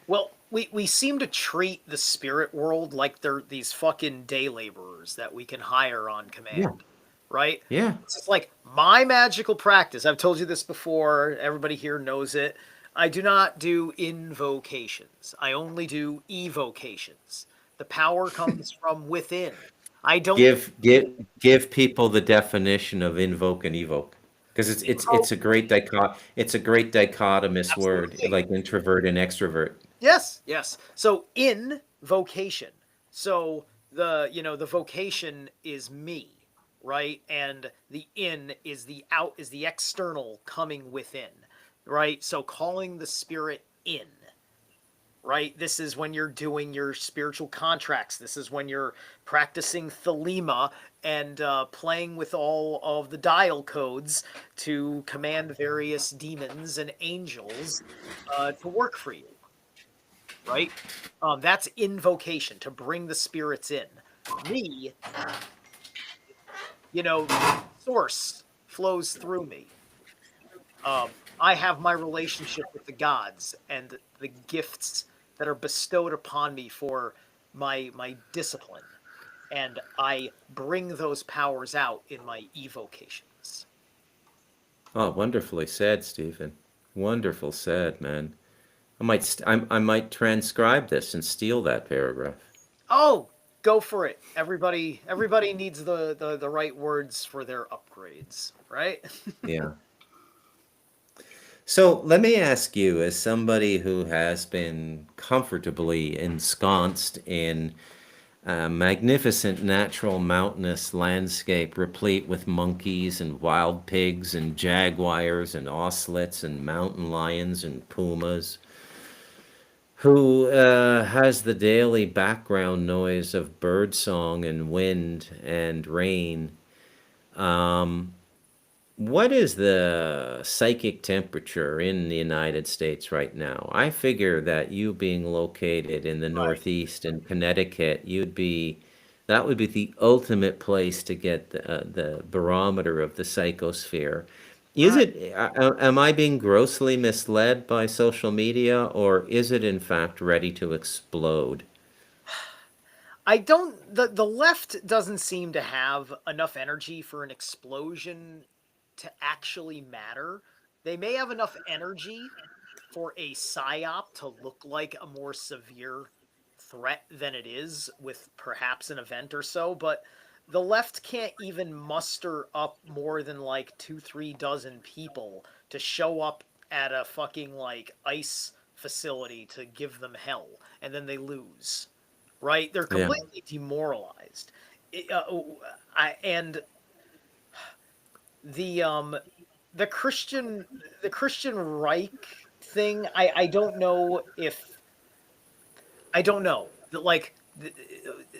Well, we seem to treat the spirit world like they're these fucking day laborers that we can hire on Yeah. command, right? Yeah. It's just like my magical practice. I've told you this before. Everybody here knows it. I do not do invocations. I only do evocations. The power comes from within. I don't Give people the definition of invoke and evoke, because invoke. it's a great dichotomous word, Absolutely. like introvert and extrovert. Yes, yes. So in vocation. So the vocation is me, right? And the in is the out is the external coming within, right? So calling the spirit in, right? This is when you're doing your spiritual contracts. This is when you're practicing Thelema and playing with all of the dial codes to command various demons and angels to work for you, right? That's invocation to bring the spirits in. Me, source flows through me. I have my relationship with the gods and the gifts that are bestowed upon me for my discipline, and I bring those powers out in my evocations. Oh, wonderfully said, Stephen. Wonderful said, man. I might transcribe this and steal that paragraph. Oh, go for it! Everybody needs the right words for their upgrades, right? Yeah. So let me ask you, as somebody who has been comfortably ensconced in a magnificent natural mountainous landscape replete with monkeys and wild pigs and jaguars and ocelots and mountain lions and pumas, who has the daily background noise of birdsong and wind and rain. Um, what is the psychic temperature in the United States right now? I figure that you being located in the Right. Northeast in Connecticut, you'd be That would be the ultimate place to get the barometer of the psychosphere. All Is right. it, am I being grossly misled by social media, or is it in fact ready to explode? I don't. The left doesn't seem to have enough energy for an explosion to actually matter. They may have enough energy for a psyop to look like a more severe threat than it is, with perhaps an event or so, but the left can't even muster up more than like two, 3 dozen people to show up at a fucking like ice facility to give them hell, and then they lose. Right? They're Yeah, completely demoralized. And the um the Christian the Christian Reich thing, I don't know if I don't know. Like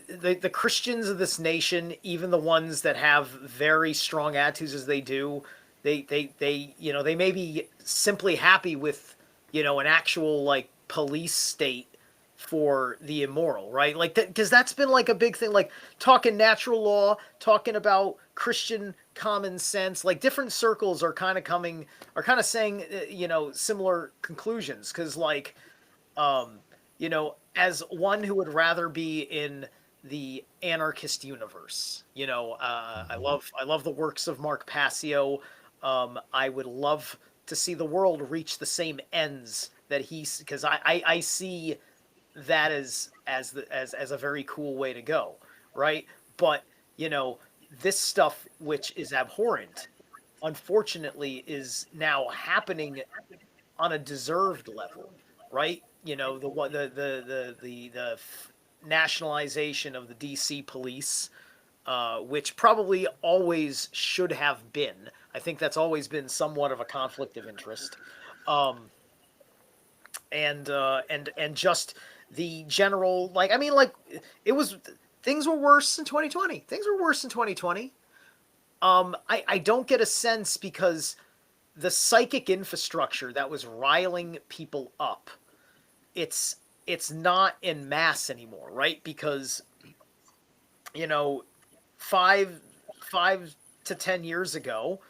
the Christians of this nation, even the ones that have very strong attitudes as they do, they they may be simply happy with an actual like police state for the immoral, right? Like that, because that's been like a big thing, like talking natural law, talking about Christian common sense. Like different circles are kind of saying similar conclusions, because like as one who would rather be in the anarchist universe, I love the works of Mark Passio. I would love to see the world reach the same ends that because I see that as a very cool way to go, right? But you know, this stuff which is abhorrent, unfortunately, is now happening on a deserved level, right? The nationalization of the DC police, which probably always should have been. I think that's always been somewhat of a conflict of interest, um, and just the general, like, I mean, like, it was things were worse in 2020. Things were worse in 2020. I don't get a sense, because the psychic infrastructure that was riling people up, it's not in mass anymore, right? Because you know, five five to 10 years ago,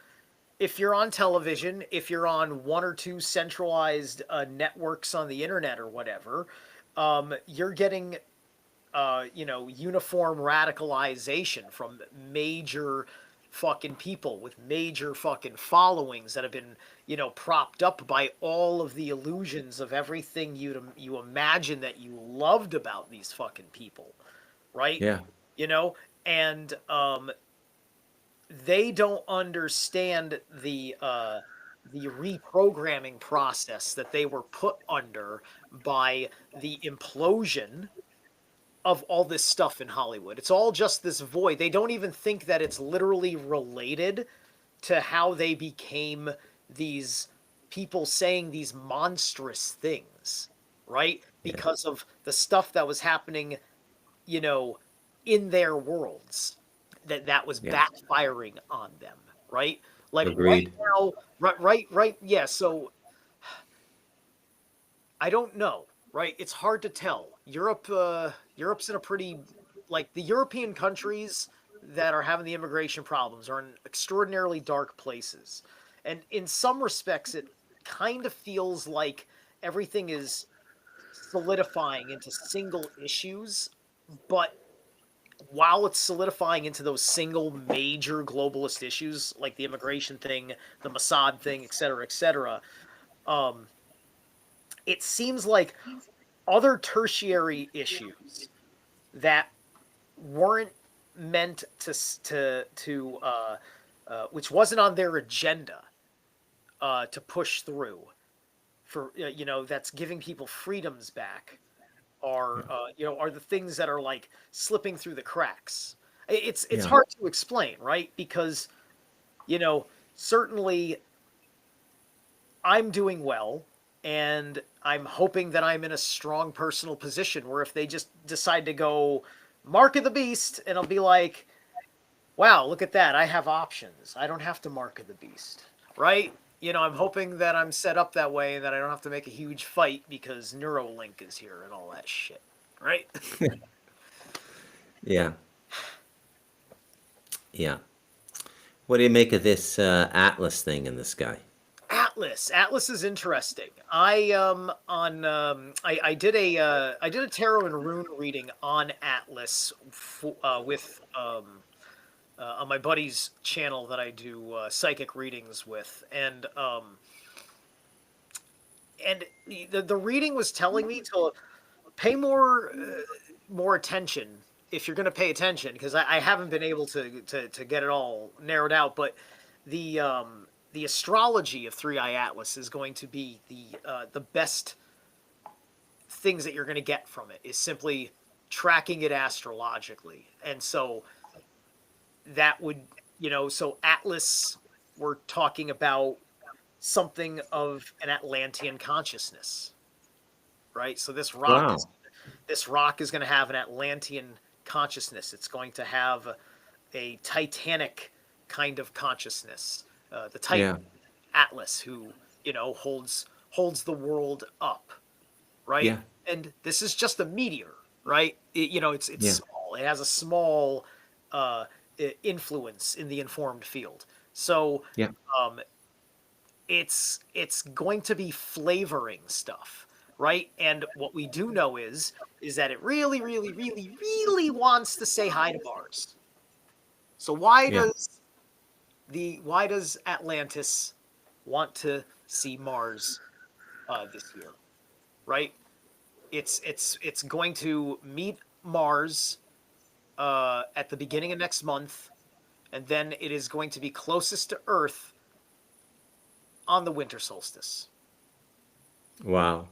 if you're on television, if you're on one or two centralized networks on the internet or whatever, you're getting uniform radicalization from major fucking people with major fucking followings that have been, propped up by all of the illusions of everything you imagine that you loved about these fucking people, right? yeah, You know, and they don't understand the reprogramming process that they were put under by the implosion of all this stuff in Hollywood. It's all just this void. They don't even think that it's literally related to how they became these people saying these monstrous things, right? yeah, Because of the stuff that was happening, you know, in their worlds, that was yeah. backfiring on them, right? Like right Agreed. now, right, yeah. So I don't know, right? It's hard to tell. Europe's in a pretty, like, the European countries that are having the immigration problems are in extraordinarily dark places. And in some respects it kind of feels like everything is solidifying into single issues, but while it's solidifying into those single major globalist issues like the immigration thing, the Mossad thing, et cetera, um, it seems like other tertiary issues that weren't meant to which wasn't on their agenda to push through for that's giving people freedoms back, are are the things that are like slipping through the cracks. It's Yeah, hard to explain, right? Because you know certainly I'm doing well, and I'm hoping that I'm in a strong personal position where if they just decide to go mark of the beast, and I'll be like, wow, look at that. I have options. I don't have to mark of the beast, right? I'm hoping that I'm set up that way and that I don't have to make a huge fight because Neuralink is here and all that shit, right? yeah. Yeah. What do you make of this Atlas thing in the sky? Atlas is interesting. I did a tarot and rune reading on Atlas with on my buddy's channel that I do psychic readings with, and the reading was telling me to pay more attention if you're going to pay attention, because I haven't been able to get it all narrowed out, but the astrology of Three Eye Atlas is going to be the best things that you're going to get from it is simply tracking it astrologically. And so that would, so Atlas, we're talking about something of an Atlantean consciousness, right? So Wow. this rock is going to have an Atlantean consciousness. It's going to have a Titanic kind of consciousness. The Yeah. Titan Atlas, who holds the world up, right? Yeah. And this is just a meteor, right? It's Yeah. small. It has a small uh, influence in the informed field. So Yeah. um, it's going to be flavoring stuff, right? And what we do know is that it really, really, really, really wants to say hi to Mars. So Yeah. why does Atlantis want to see Mars this year, right? It's going to meet Mars at the beginning of next month, and then it is going to be closest to Earth on the winter solstice. Wow.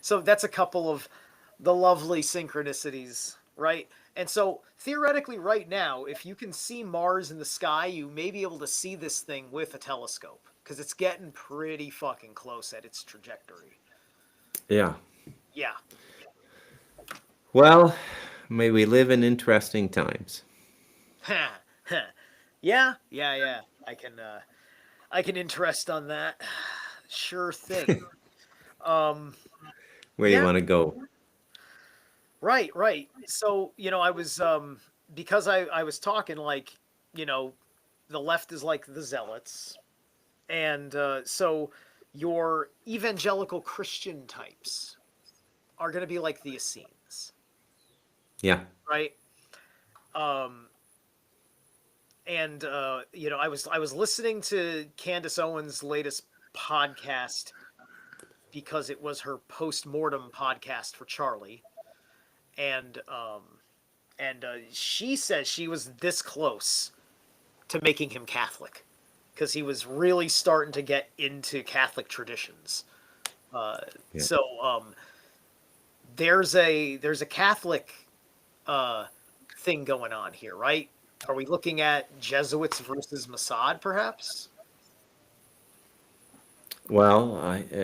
So that's a couple of the lovely synchronicities, right? And so theoretically, right now, if you can see Mars in the sky, you may be able to see this thing with a telescope because it's getting pretty fucking close at its trajectory. Yeah. Yeah. Well, may we live in interesting times. Yeah, yeah, yeah. I can interest on that. Sure thing. Um Where do you yeah, want to go? right, right. So, I was because I was talking like, you know, the left is like the zealots, and so your evangelical Christian types are going to be like the Essenes, Yeah. right? Um and I was listening to Candace Owens' latest podcast because it was her post-mortem podcast for Charlie, and she says she was this close to making him Catholic because he was really starting to get into Catholic traditions. Uh, Yeah. so there's a Catholic uh, thing going on here, right? Are we looking at Jesuits versus Mossad, perhaps? Well,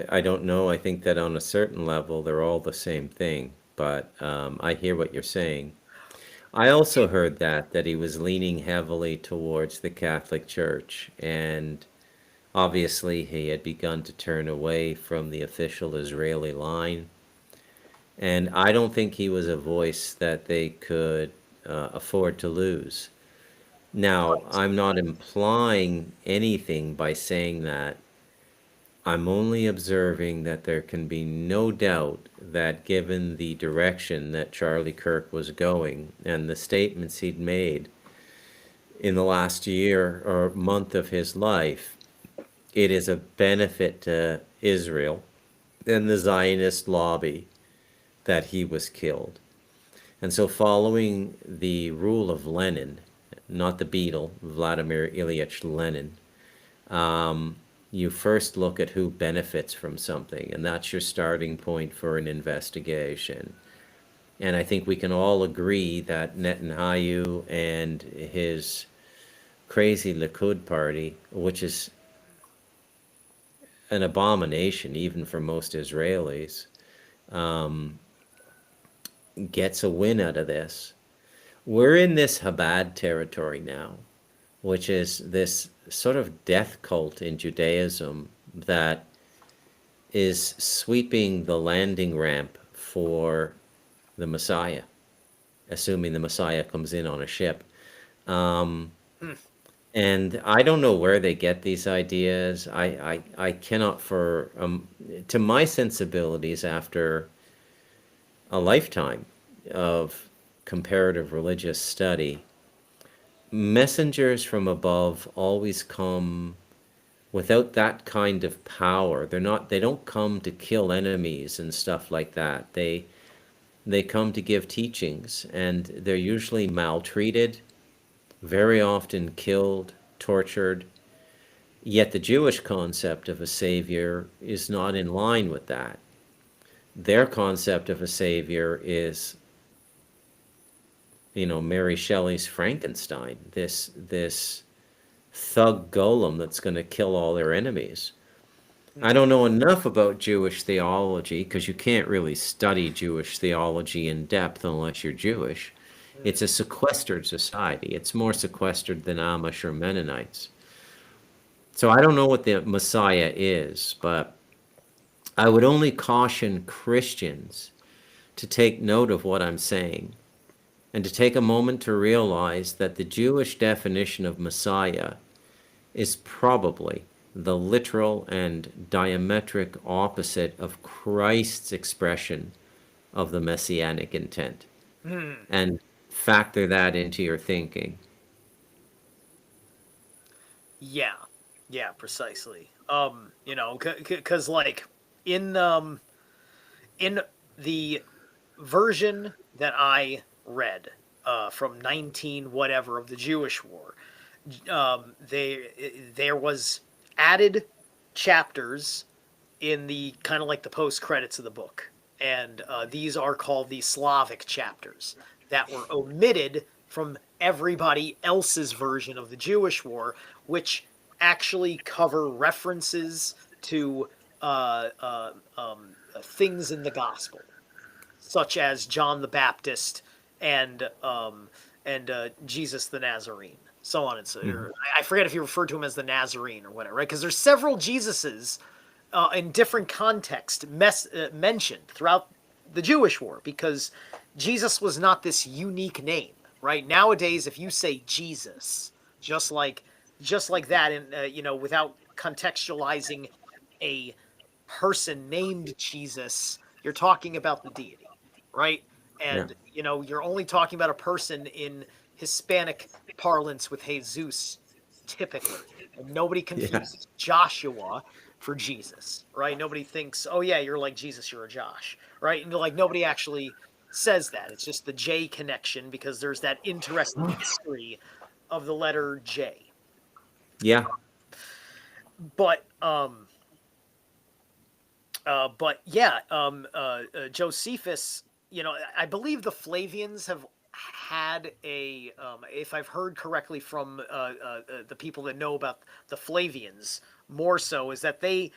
I don't know. I think that on a certain level, they're all the same thing. But I hear what you're saying. I also heard that he was leaning heavily towards the Catholic Church, and obviously he had begun to turn away from the official Israeli line. And I don't think he was a voice that they could afford to lose. Now, Right. I'm not implying anything by saying that. I'm only observing that there can be no doubt that given the direction that Charlie Kirk was going and the statements he'd made in the last year or month of his life, it is a benefit to Israel and the Zionist lobby that he was killed. And so, following the rule of Lenin, not the Beatle, Vladimir Ilyich Lenin, you first look at who benefits from something, and that's your starting point for an investigation. And I think we can all agree that Netanyahu and his crazy Likud party, which is an abomination even for most Israelis, gets a win out of this. We're in this Chabad territory now, which is this sort of death cult in Judaism that is sweeping the landing ramp for the Messiah. assuming the Messiah comes in on a ship. Um, Hmm. and I don't know where they get these ideas. I cannot, to my sensibilities, after a lifetime of comparative religious study, messengers from above always come without that kind of power. They don't come to kill enemies and stuff like that. They come to give teachings, and they're usually maltreated, very often killed, tortured. Yet the Jewish concept of a savior is not in line with that. Their concept of a savior is, Mary Shelley's Frankenstein, this thug golem that's going to kill all their enemies. I Hmm. don't know enough about Jewish theology because you can't really study Jewish theology in depth unless you're Jewish. It's a sequestered society. It's more sequestered than Amish or Mennonites. So I don't know what the Messiah is, but I would only caution Christians to take note of what I'm saying and to take a moment to realize that the Jewish definition of Messiah is probably the literal and diametric opposite of Christ's expression of the messianic intent. Hmm. And factor that into your thinking. Yeah, yeah, precisely. Because like in in the version that I read from 19 whatever of the Jewish War, there was added chapters in the kind of like the post credits of the book, and these are called the Slavic chapters that were omitted from everybody else's version of the Jewish War, which actually cover references to uh, uh, things in the gospel, such as John the Baptist and Jesus the Nazarene, so on and so. Mhm. I forget if you refer to him as the Nazarene or whatever, right? Because there's several Jesuses in different context mentioned throughout the Jewish war, because Jesus was not this unique name, right? Nowadays, if you say Jesus, just like just like that, and without contextualizing a person named Jesus, you're talking about the deity, right? Yeah. And you're only talking about a person in Hispanic parlance with Jesus, typically. And nobody Yeah. confuses Joshua for Jesus, right? Nobody thinks, oh yeah, you're like Jesus, you're a Josh, right? And like nobody actually says that. It's just the J connection because there's that interesting history of the letter J. Yeah. But yeah, Josephus, I believe the Flavians have had if I've heard correctly from the people that know about the Flavians more so, is that they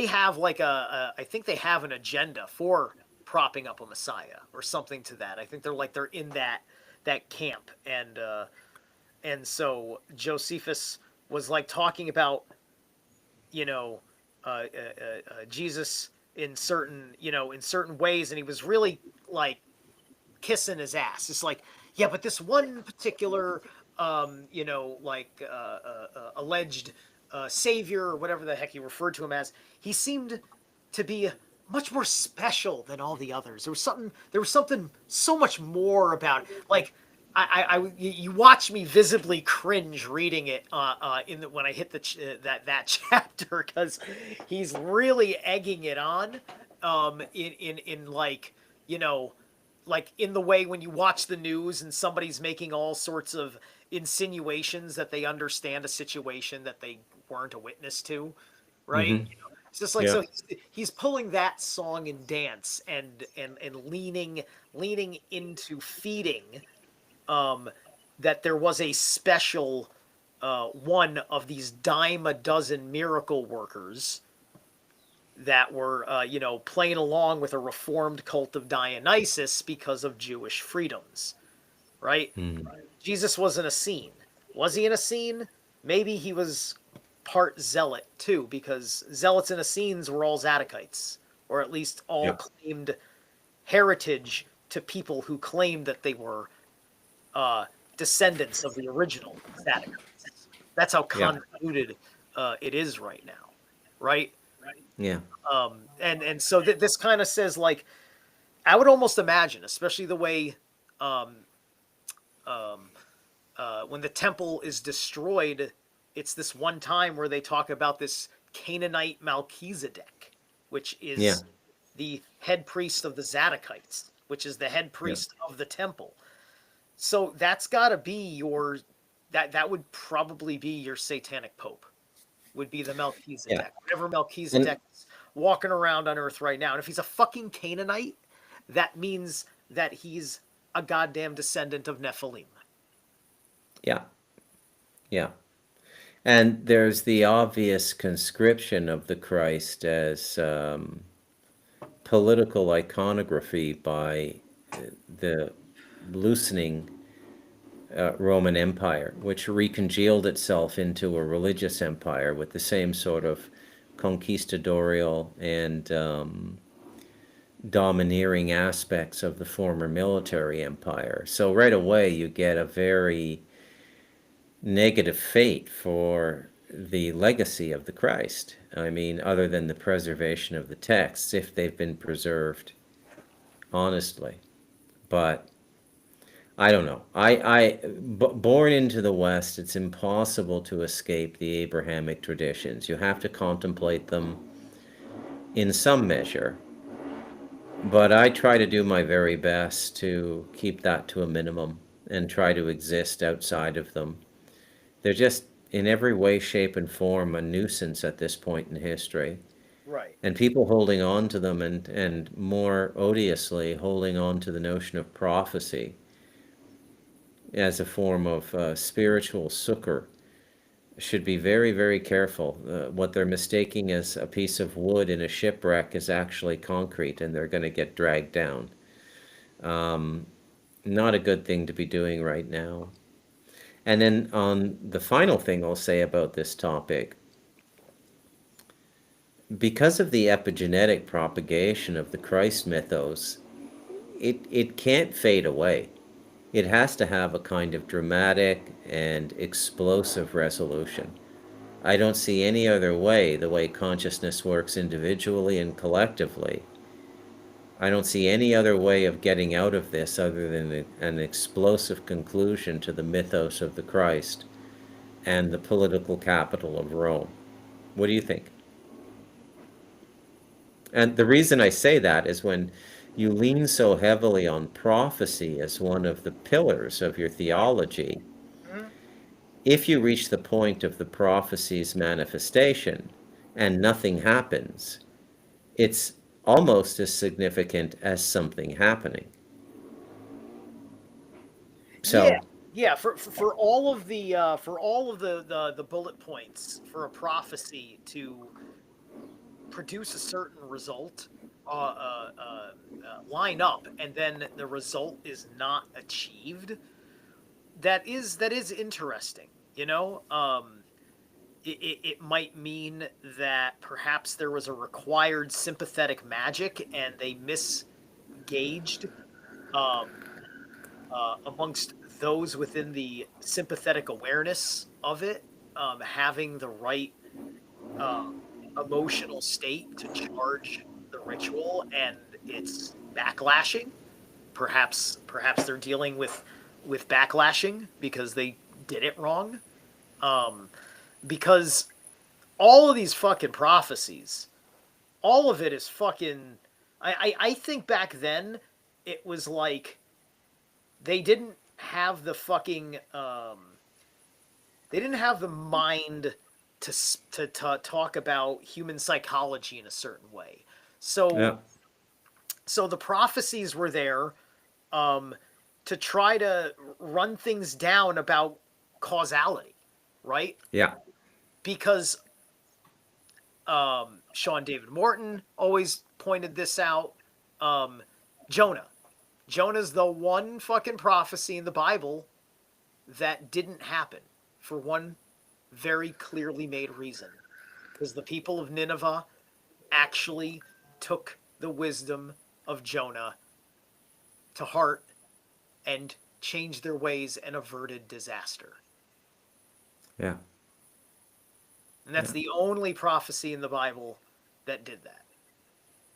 have like I think they have an agenda for propping up a Messiah or something to that. I think they're in that camp, and so Josephus was like talking about you know, Jesus in certain ways, and he was really like kissing his ass. It's like, yeah, but this one particular, alleged savior or whatever the heck he referred to him as, he seemed to be much more special than all the others. There was something so much more about it. Like you watch me visibly cringe reading it when I hit that chapter, because he's really egging it on, in like like in the way when you watch the news and somebody's making all sorts of insinuations that they understand a situation that they weren't a witness to, right? Hmm. It's just like, Yeah. so he's pulling that song and dance and leaning into feeding that there was a special one of these dime a dozen miracle workers that were, playing along with a reformed cult of Dionysus because of Jewish freedoms, right? Mm. Jesus wasn't a scene. Was he in a scene? Maybe he was part zealot too, because zealots and Essenes were all Zadokites, or at least all Yeah. claimed heritage to people who claimed that they were uh, descendants of the original Zadokites. That's how Yeah. convoluted it is right now, right? Yeah. And so this kind of says like I would almost imagine, especially the way um, when the temple is destroyed, it's this one time where they talk about this Canaanite Melchizedek, which Yeah. is the head priest of the Zadokites, which is the head Yeah. priest of the temple. So that's got to be your that would probably be your satanic pope. Would be the Yeah. Melchizedek. Whatever And Melchizedek is walking around on Earth right now. And if he's a fucking Canaanite, that means that he's a goddamn descendant of Nephilim. yeah. Yeah. And there's the obvious conscription of the Christ as political iconography by the loosening Roman Empire, which recongealed itself into a religious empire with the same sort of conquistadorial and domineering aspects of the former military empire. So right away you get a very negative fate for the legacy of the Christ. I mean, other than the preservation of the texts, if they've been preserved honestly. But I don't know. Born into the West, it's impossible to escape the Abrahamic traditions. You have to contemplate them in some measure. But I try to do my very best to keep that to a minimum and try to exist outside of them. They're just, in every way, shape, and form, a nuisance at this point in history. Right. And people holding on to them and more odiously holding on to the notion of prophecy as a form of spiritual succor should be very, very careful. What they're mistaking as a piece of wood in a shipwreck is actually concrete, and they're going to get dragged down. Not a good thing to be doing right now. And then on the final thing I'll say about this topic, because of the epigenetic propagation of the Christ mythos, it can't fade away. It has to have a kind of dramatic and explosive resolution. I don't see any other way, the way consciousness works individually and collectively. I don't see any other way of getting out of this other than an explosive conclusion to the mythos of the Christ and the political capital of Rome. What do you think? And the reason I say that is when you lean so heavily on prophecy as one of the pillars of your Right. theology, Mhm. if you reach the point of the prophecy's manifestation and nothing happens, it's almost as significant as something happening. Yeah. So, Yeah, for all of the the bullet points for a prophecy to produce a certain result, line up, and then the result is not achieved. That is interesting. You know, it might mean that perhaps there was a required sympathetic magic and they misgauged um, amongst those within the sympathetic awareness of it, having the right uh, emotional state to charge the ritual, and it's backlashing. Perhaps they're dealing with backlashing because they did it wrong. Um, because all of these fucking prophecies, all of it is fucking. I think back then it was like they didn't have the fucking they didn't have the mind to talk about human psychology in a certain way. So yeah, so the prophecies were there um, to try to run things down about causality, right? yeah, Because Sean David Morton always pointed this out. Um, Jonah. Jonah's the one fucking prophecy in the Bible that didn't happen for one very clearly made reason. Because the people of Nineveh actually took the wisdom of Jonah to heart and changed their ways and averted disaster. Yeah. And that's Yeah. the only prophecy in the Bible that did that.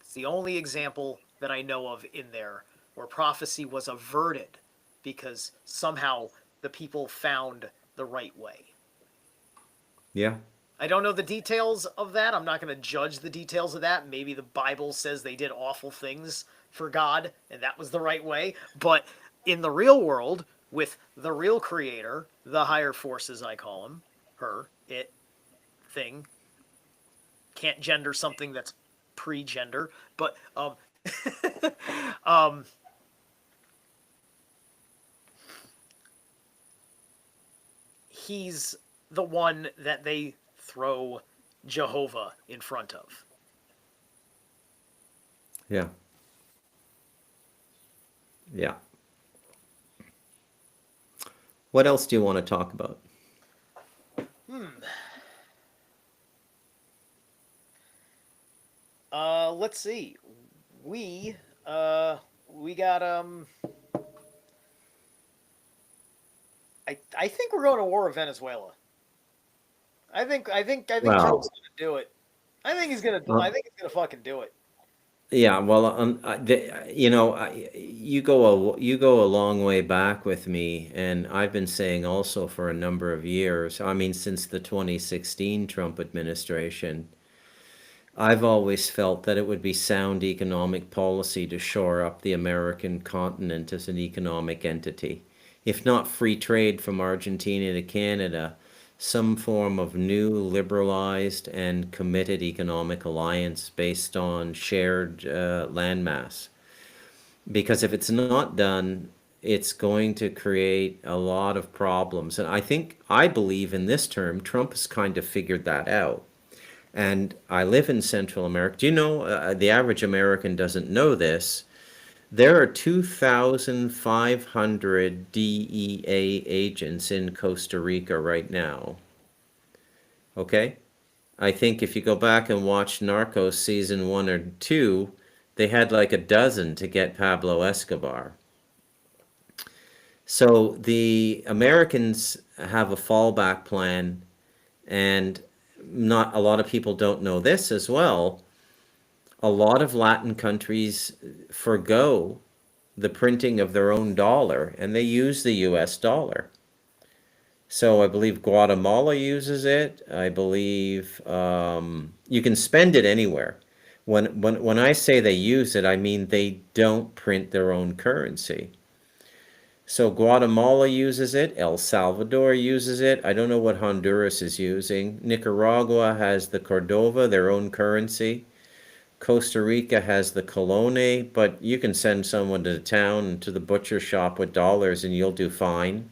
It's the only example that I know of in there where prophecy was averted because somehow the people found the right way. Yeah. I don't know the details of that. I'm not going to judge the details of that. Maybe the Bible says they did awful things for God and that was the right way. But in the real world, with the real creator, the higher forces, I call him, her, it, thing, can't gender something that's pre-gender, but um, he's the one that they throw Jehovah in front of. Yeah. Yeah. What else do you want to talk about? Let's see. We we got I think we're going to war with Venezuela. I think Trump's Well, gonna do it. I think he's gonna uh, I think he's gonna fucking do it. yeah. Well, you go a long way back with me, and I've been saying also for a number of years. I mean, since the 2016 Trump administration, I've always felt that it would be sound economic policy to shore up the American continent as an economic entity. If not free trade from Argentina to Canada, some form of new liberalized and committed economic alliance based on shared landmass. Because if it's not done, it's going to create a lot of problems. And I believe in this term, Trump has kind of figured that out. And I live in Central America. Do you know, the average American doesn't know this? There are 2,500 DEA agents in Costa Rica right now. Okay? I think if you go back and watch Narcos season 1 or 2, they had like a dozen to get Pablo Escobar. So the Americans have a fallback plan, and not a lot of people don't know this as well. A lot of Latin countries forgo the printing of their own dollar and they use the US dollar. So I believe Guatemala uses it. I believe you can spend it anywhere. When I say they use it, I mean they don't print their own currency. So Guatemala uses it, El Salvador uses it. I don't know what Honduras is using. Nicaragua has the Cordova, their own currency. Costa Rica has the colone, but you can send someone to the town, to the butcher shop with dollars and you'll do fine.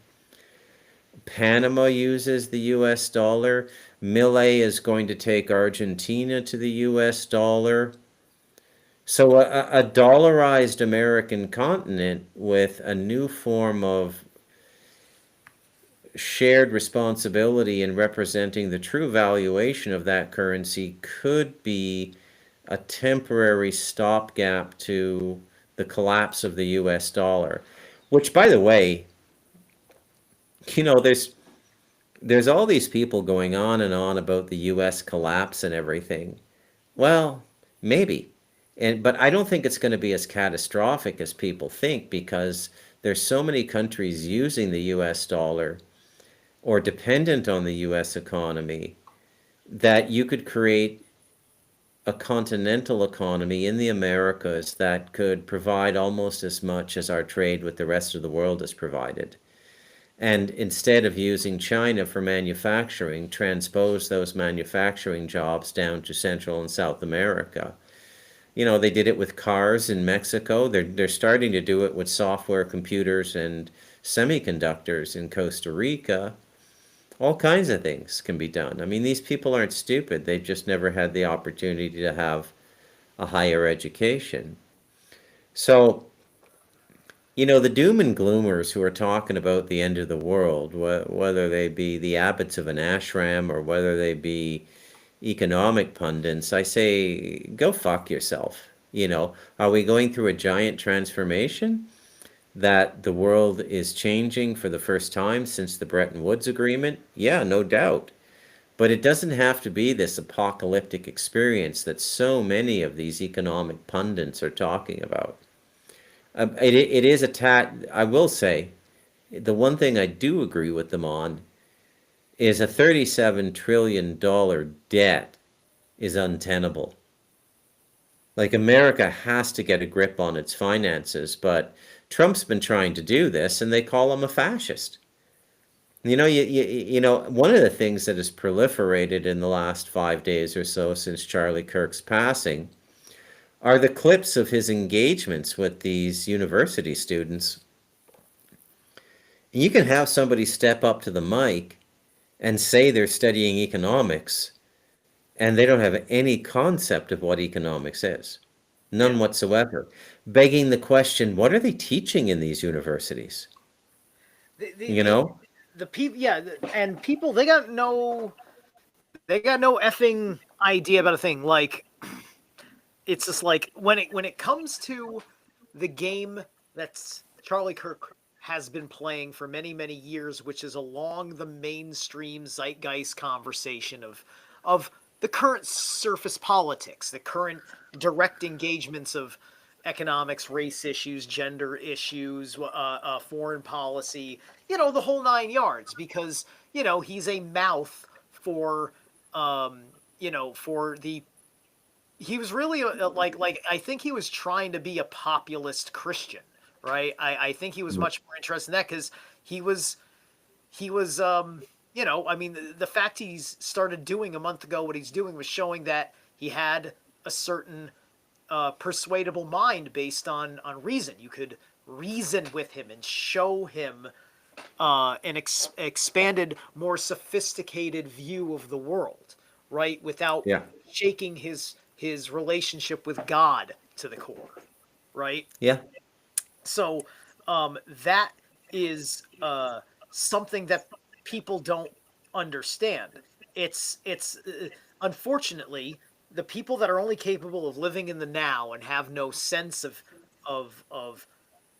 Panama uses the US dollar. Milei is going to take Argentina to the US dollar. So a dollarized American continent with a new form of shared responsibility in representing the true valuation of that currency could be a temporary stopgap to the collapse of the US dollar. Which, by the way, you know, there's all these people going on and on about the US collapse and everything. Well, maybe. But I don't think it's going to be as catastrophic as people think because there's so many countries using the US dollar or dependent on the US economy that you could create a continental economy in the Americas that could provide almost as much as our trade with the rest of the world has provided. And instead of using China for manufacturing, transpose those manufacturing jobs down to Central and South America. You know, they did it with cars in Mexico. They're starting to do it with software, computers, and semiconductors in Costa Rica. All kinds of things can be done. I mean, these people aren't stupid. They've just never had the opportunity to have a higher education. So, you know, the doom and gloomers who are talking about the end of the world, whether they be the abbots of an ashram or whether they be economic pundits, I say, go fuck yourself. You know, are we going through a giant transformation? that the world is changing for the first time since the Bretton Woods Agreement? Yeah, no doubt. But it doesn't have to be this apocalyptic experience that so many of these economic pundits are talking about. It is a I will say, the one thing I do agree with them on is a $37 trillion debt is untenable. Like America has to get a grip on its finances, but Trump's been trying to do this and they call him a fascist. One of the things that has proliferated in the last 5 days or so since Charlie Kirk's passing are the clips of his engagements with these university students. And you can have somebody step up to the mic and say they're studying economics, and they don't have any concept of what economics is. Yeah. None whatsoever. Begging the question, what are they teaching in these universities? The the You the, know? the people, yeah, and people they got no effing idea about a thing. Like it's just like when it comes to the game that's Charlie Kirk has been playing for many many years, which is along the mainstream zeitgeist conversation of the current surface politics, the current direct engagements of economics, race issues, gender issues, foreign policy, the whole nine yards. Because he's a mouth for for the he was really like I think he was trying to be a populist Christian, right? I think he was much more interested in that because he was I mean the fact he's started doing a month ago what he's doing was showing that he had a certain persuadable mind based on reason. You could reason with him and show him an expanded, more sophisticated view of the world, right? Without Yeah. shaking his relationship with God to the core, right? Yeah. So that is something that people don't understand. It's unfortunately the people that are only capable of living in the now and have no sense of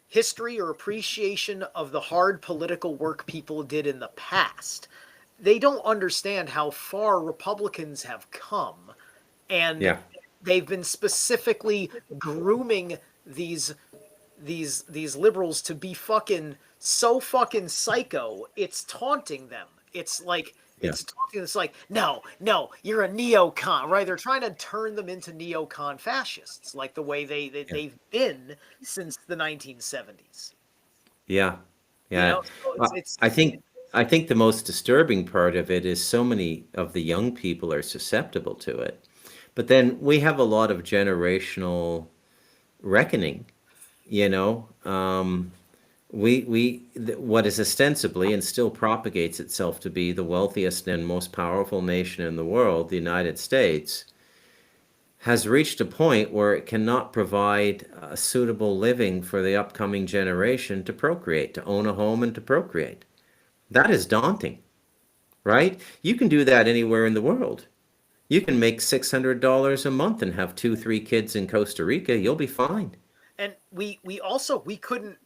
history or appreciation of the hard political work people did in the past. They don't understand how far Republicans have come, and Yeah. they've been specifically grooming these liberals to be fucking so fucking psycho. It's taunting them. It's like Yeah. it's taunting. It's like no, you're a neocon, right? They're trying to turn them into neocon fascists, like the way Yeah. they've been since the 1970s. Yeah. Yeah. So it's I think the most disturbing part of it is so many of the young people are susceptible to it. But then we have a lot of generational reckoning, you know. What is ostensibly and still propagates itself to be the wealthiest and most powerful nation in the world, the United States, has reached a point where it cannot provide a suitable living for the upcoming generation to procreate, to own a home and to procreate. That is daunting, right? You can do that anywhere in the world. You can make $600 a month and have two, three kids in Costa Rica. You'll be fine. and we also we couldn't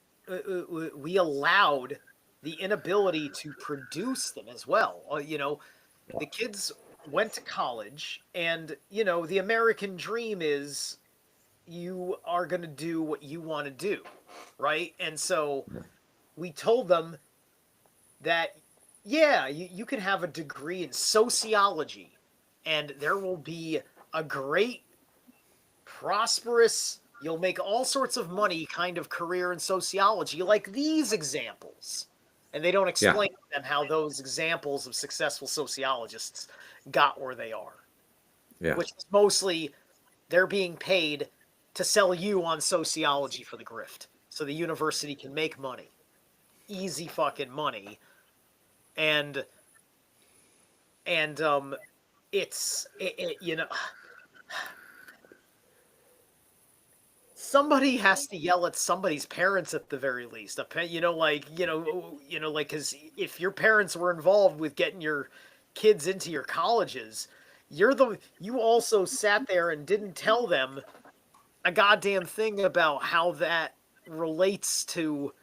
we allowed the inability to produce them as well. The kids went to college, and the American dream is you are going to do what you want to do, right? And so we told them that yeah, you can have a degree in sociology and there will be a great prosperous, you'll make all sorts of money kind of career in sociology, like these examples. And they don't Yeah, explain to them how those examples of successful sociologists got where they are, yeah, which is mostly they're being paid to sell you on sociology for the grift. So the university can make money. Easy fucking money. And and somebody has to yell at somebody's parents at the very least. Like because if your parents were involved with getting your kids into your colleges, you also sat there and didn't tell them a goddamn thing about how that relates to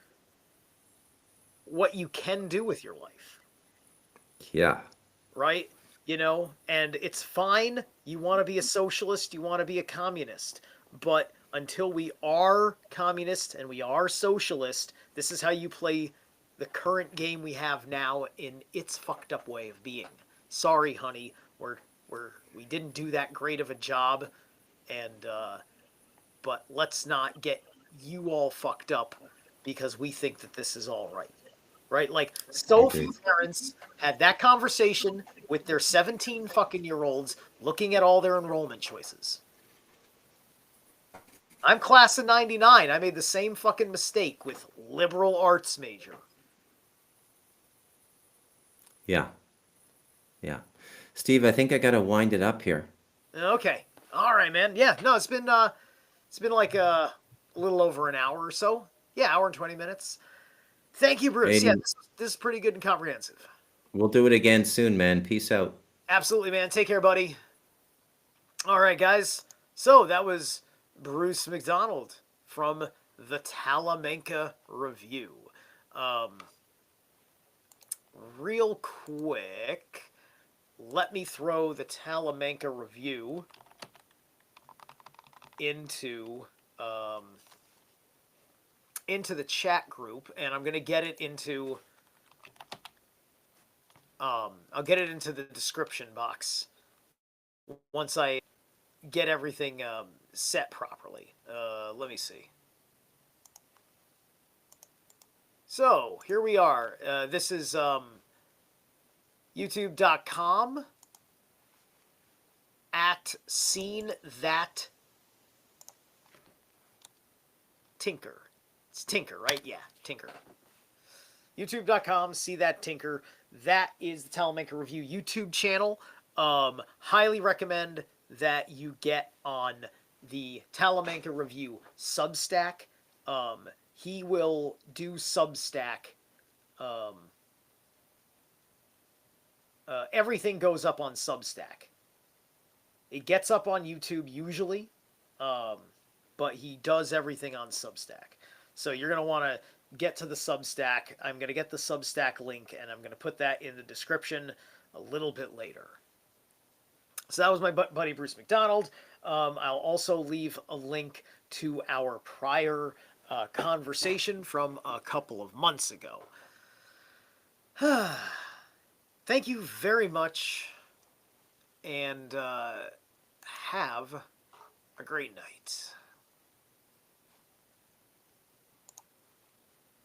what you can do with your life, Yeah. right? You know, and it's fine. You want to be a socialist, you want to be a communist, but until we are communist and we are socialist, this is how you play the current game we have now in its fucked up way of being. Sorry, honey, we didn't do that great of a job, and but let's not get you all fucked up because we think that this is all right. Right? Like, I so agree. few parents had that conversation with their 17 fucking year olds looking at all their enrollment choices. I'm class of 99. I made the same fucking mistake with liberal arts major. Yeah. Yeah. Steve, I think I got to wind it up here. Okay. All right, man. Yeah, no, it's been like a little over an hour or so. Yeah, hour and 20 minutes. Thank you, Bruce. Yeah, Aiden, this is pretty good and comprehensive. we'll do it again soon, man. Peace out. Absolutely, man. Take care, buddy. All right, guys. So that was Bruce Macdonald from the Talamanca Review. Um, Real quick, let me throw the Talamanca Review um, into the chat group, and I'm gonna get it into I'll get it into the description box once I get everything set properly. Let me see. So here we are. This is youtube.com at seen that tinker. It's Tinker, right? Yeah, Tinker. youtube.com, see that Tinker. That is the Talamanca Review YouTube channel. Highly recommend that you get on the Talamanca Review Substack. He will do Substack. Everything goes up on Substack. It gets up on YouTube usually, but he does everything on Substack. So you're going to want to get to the Substack. I'm going to get the Substack link, and I'm going to put that in the description a little bit later. So that was my buddy Bruce Macdonald. I'll also leave a link to our prior conversation from a couple of months ago. Thank you very much, and have a great night.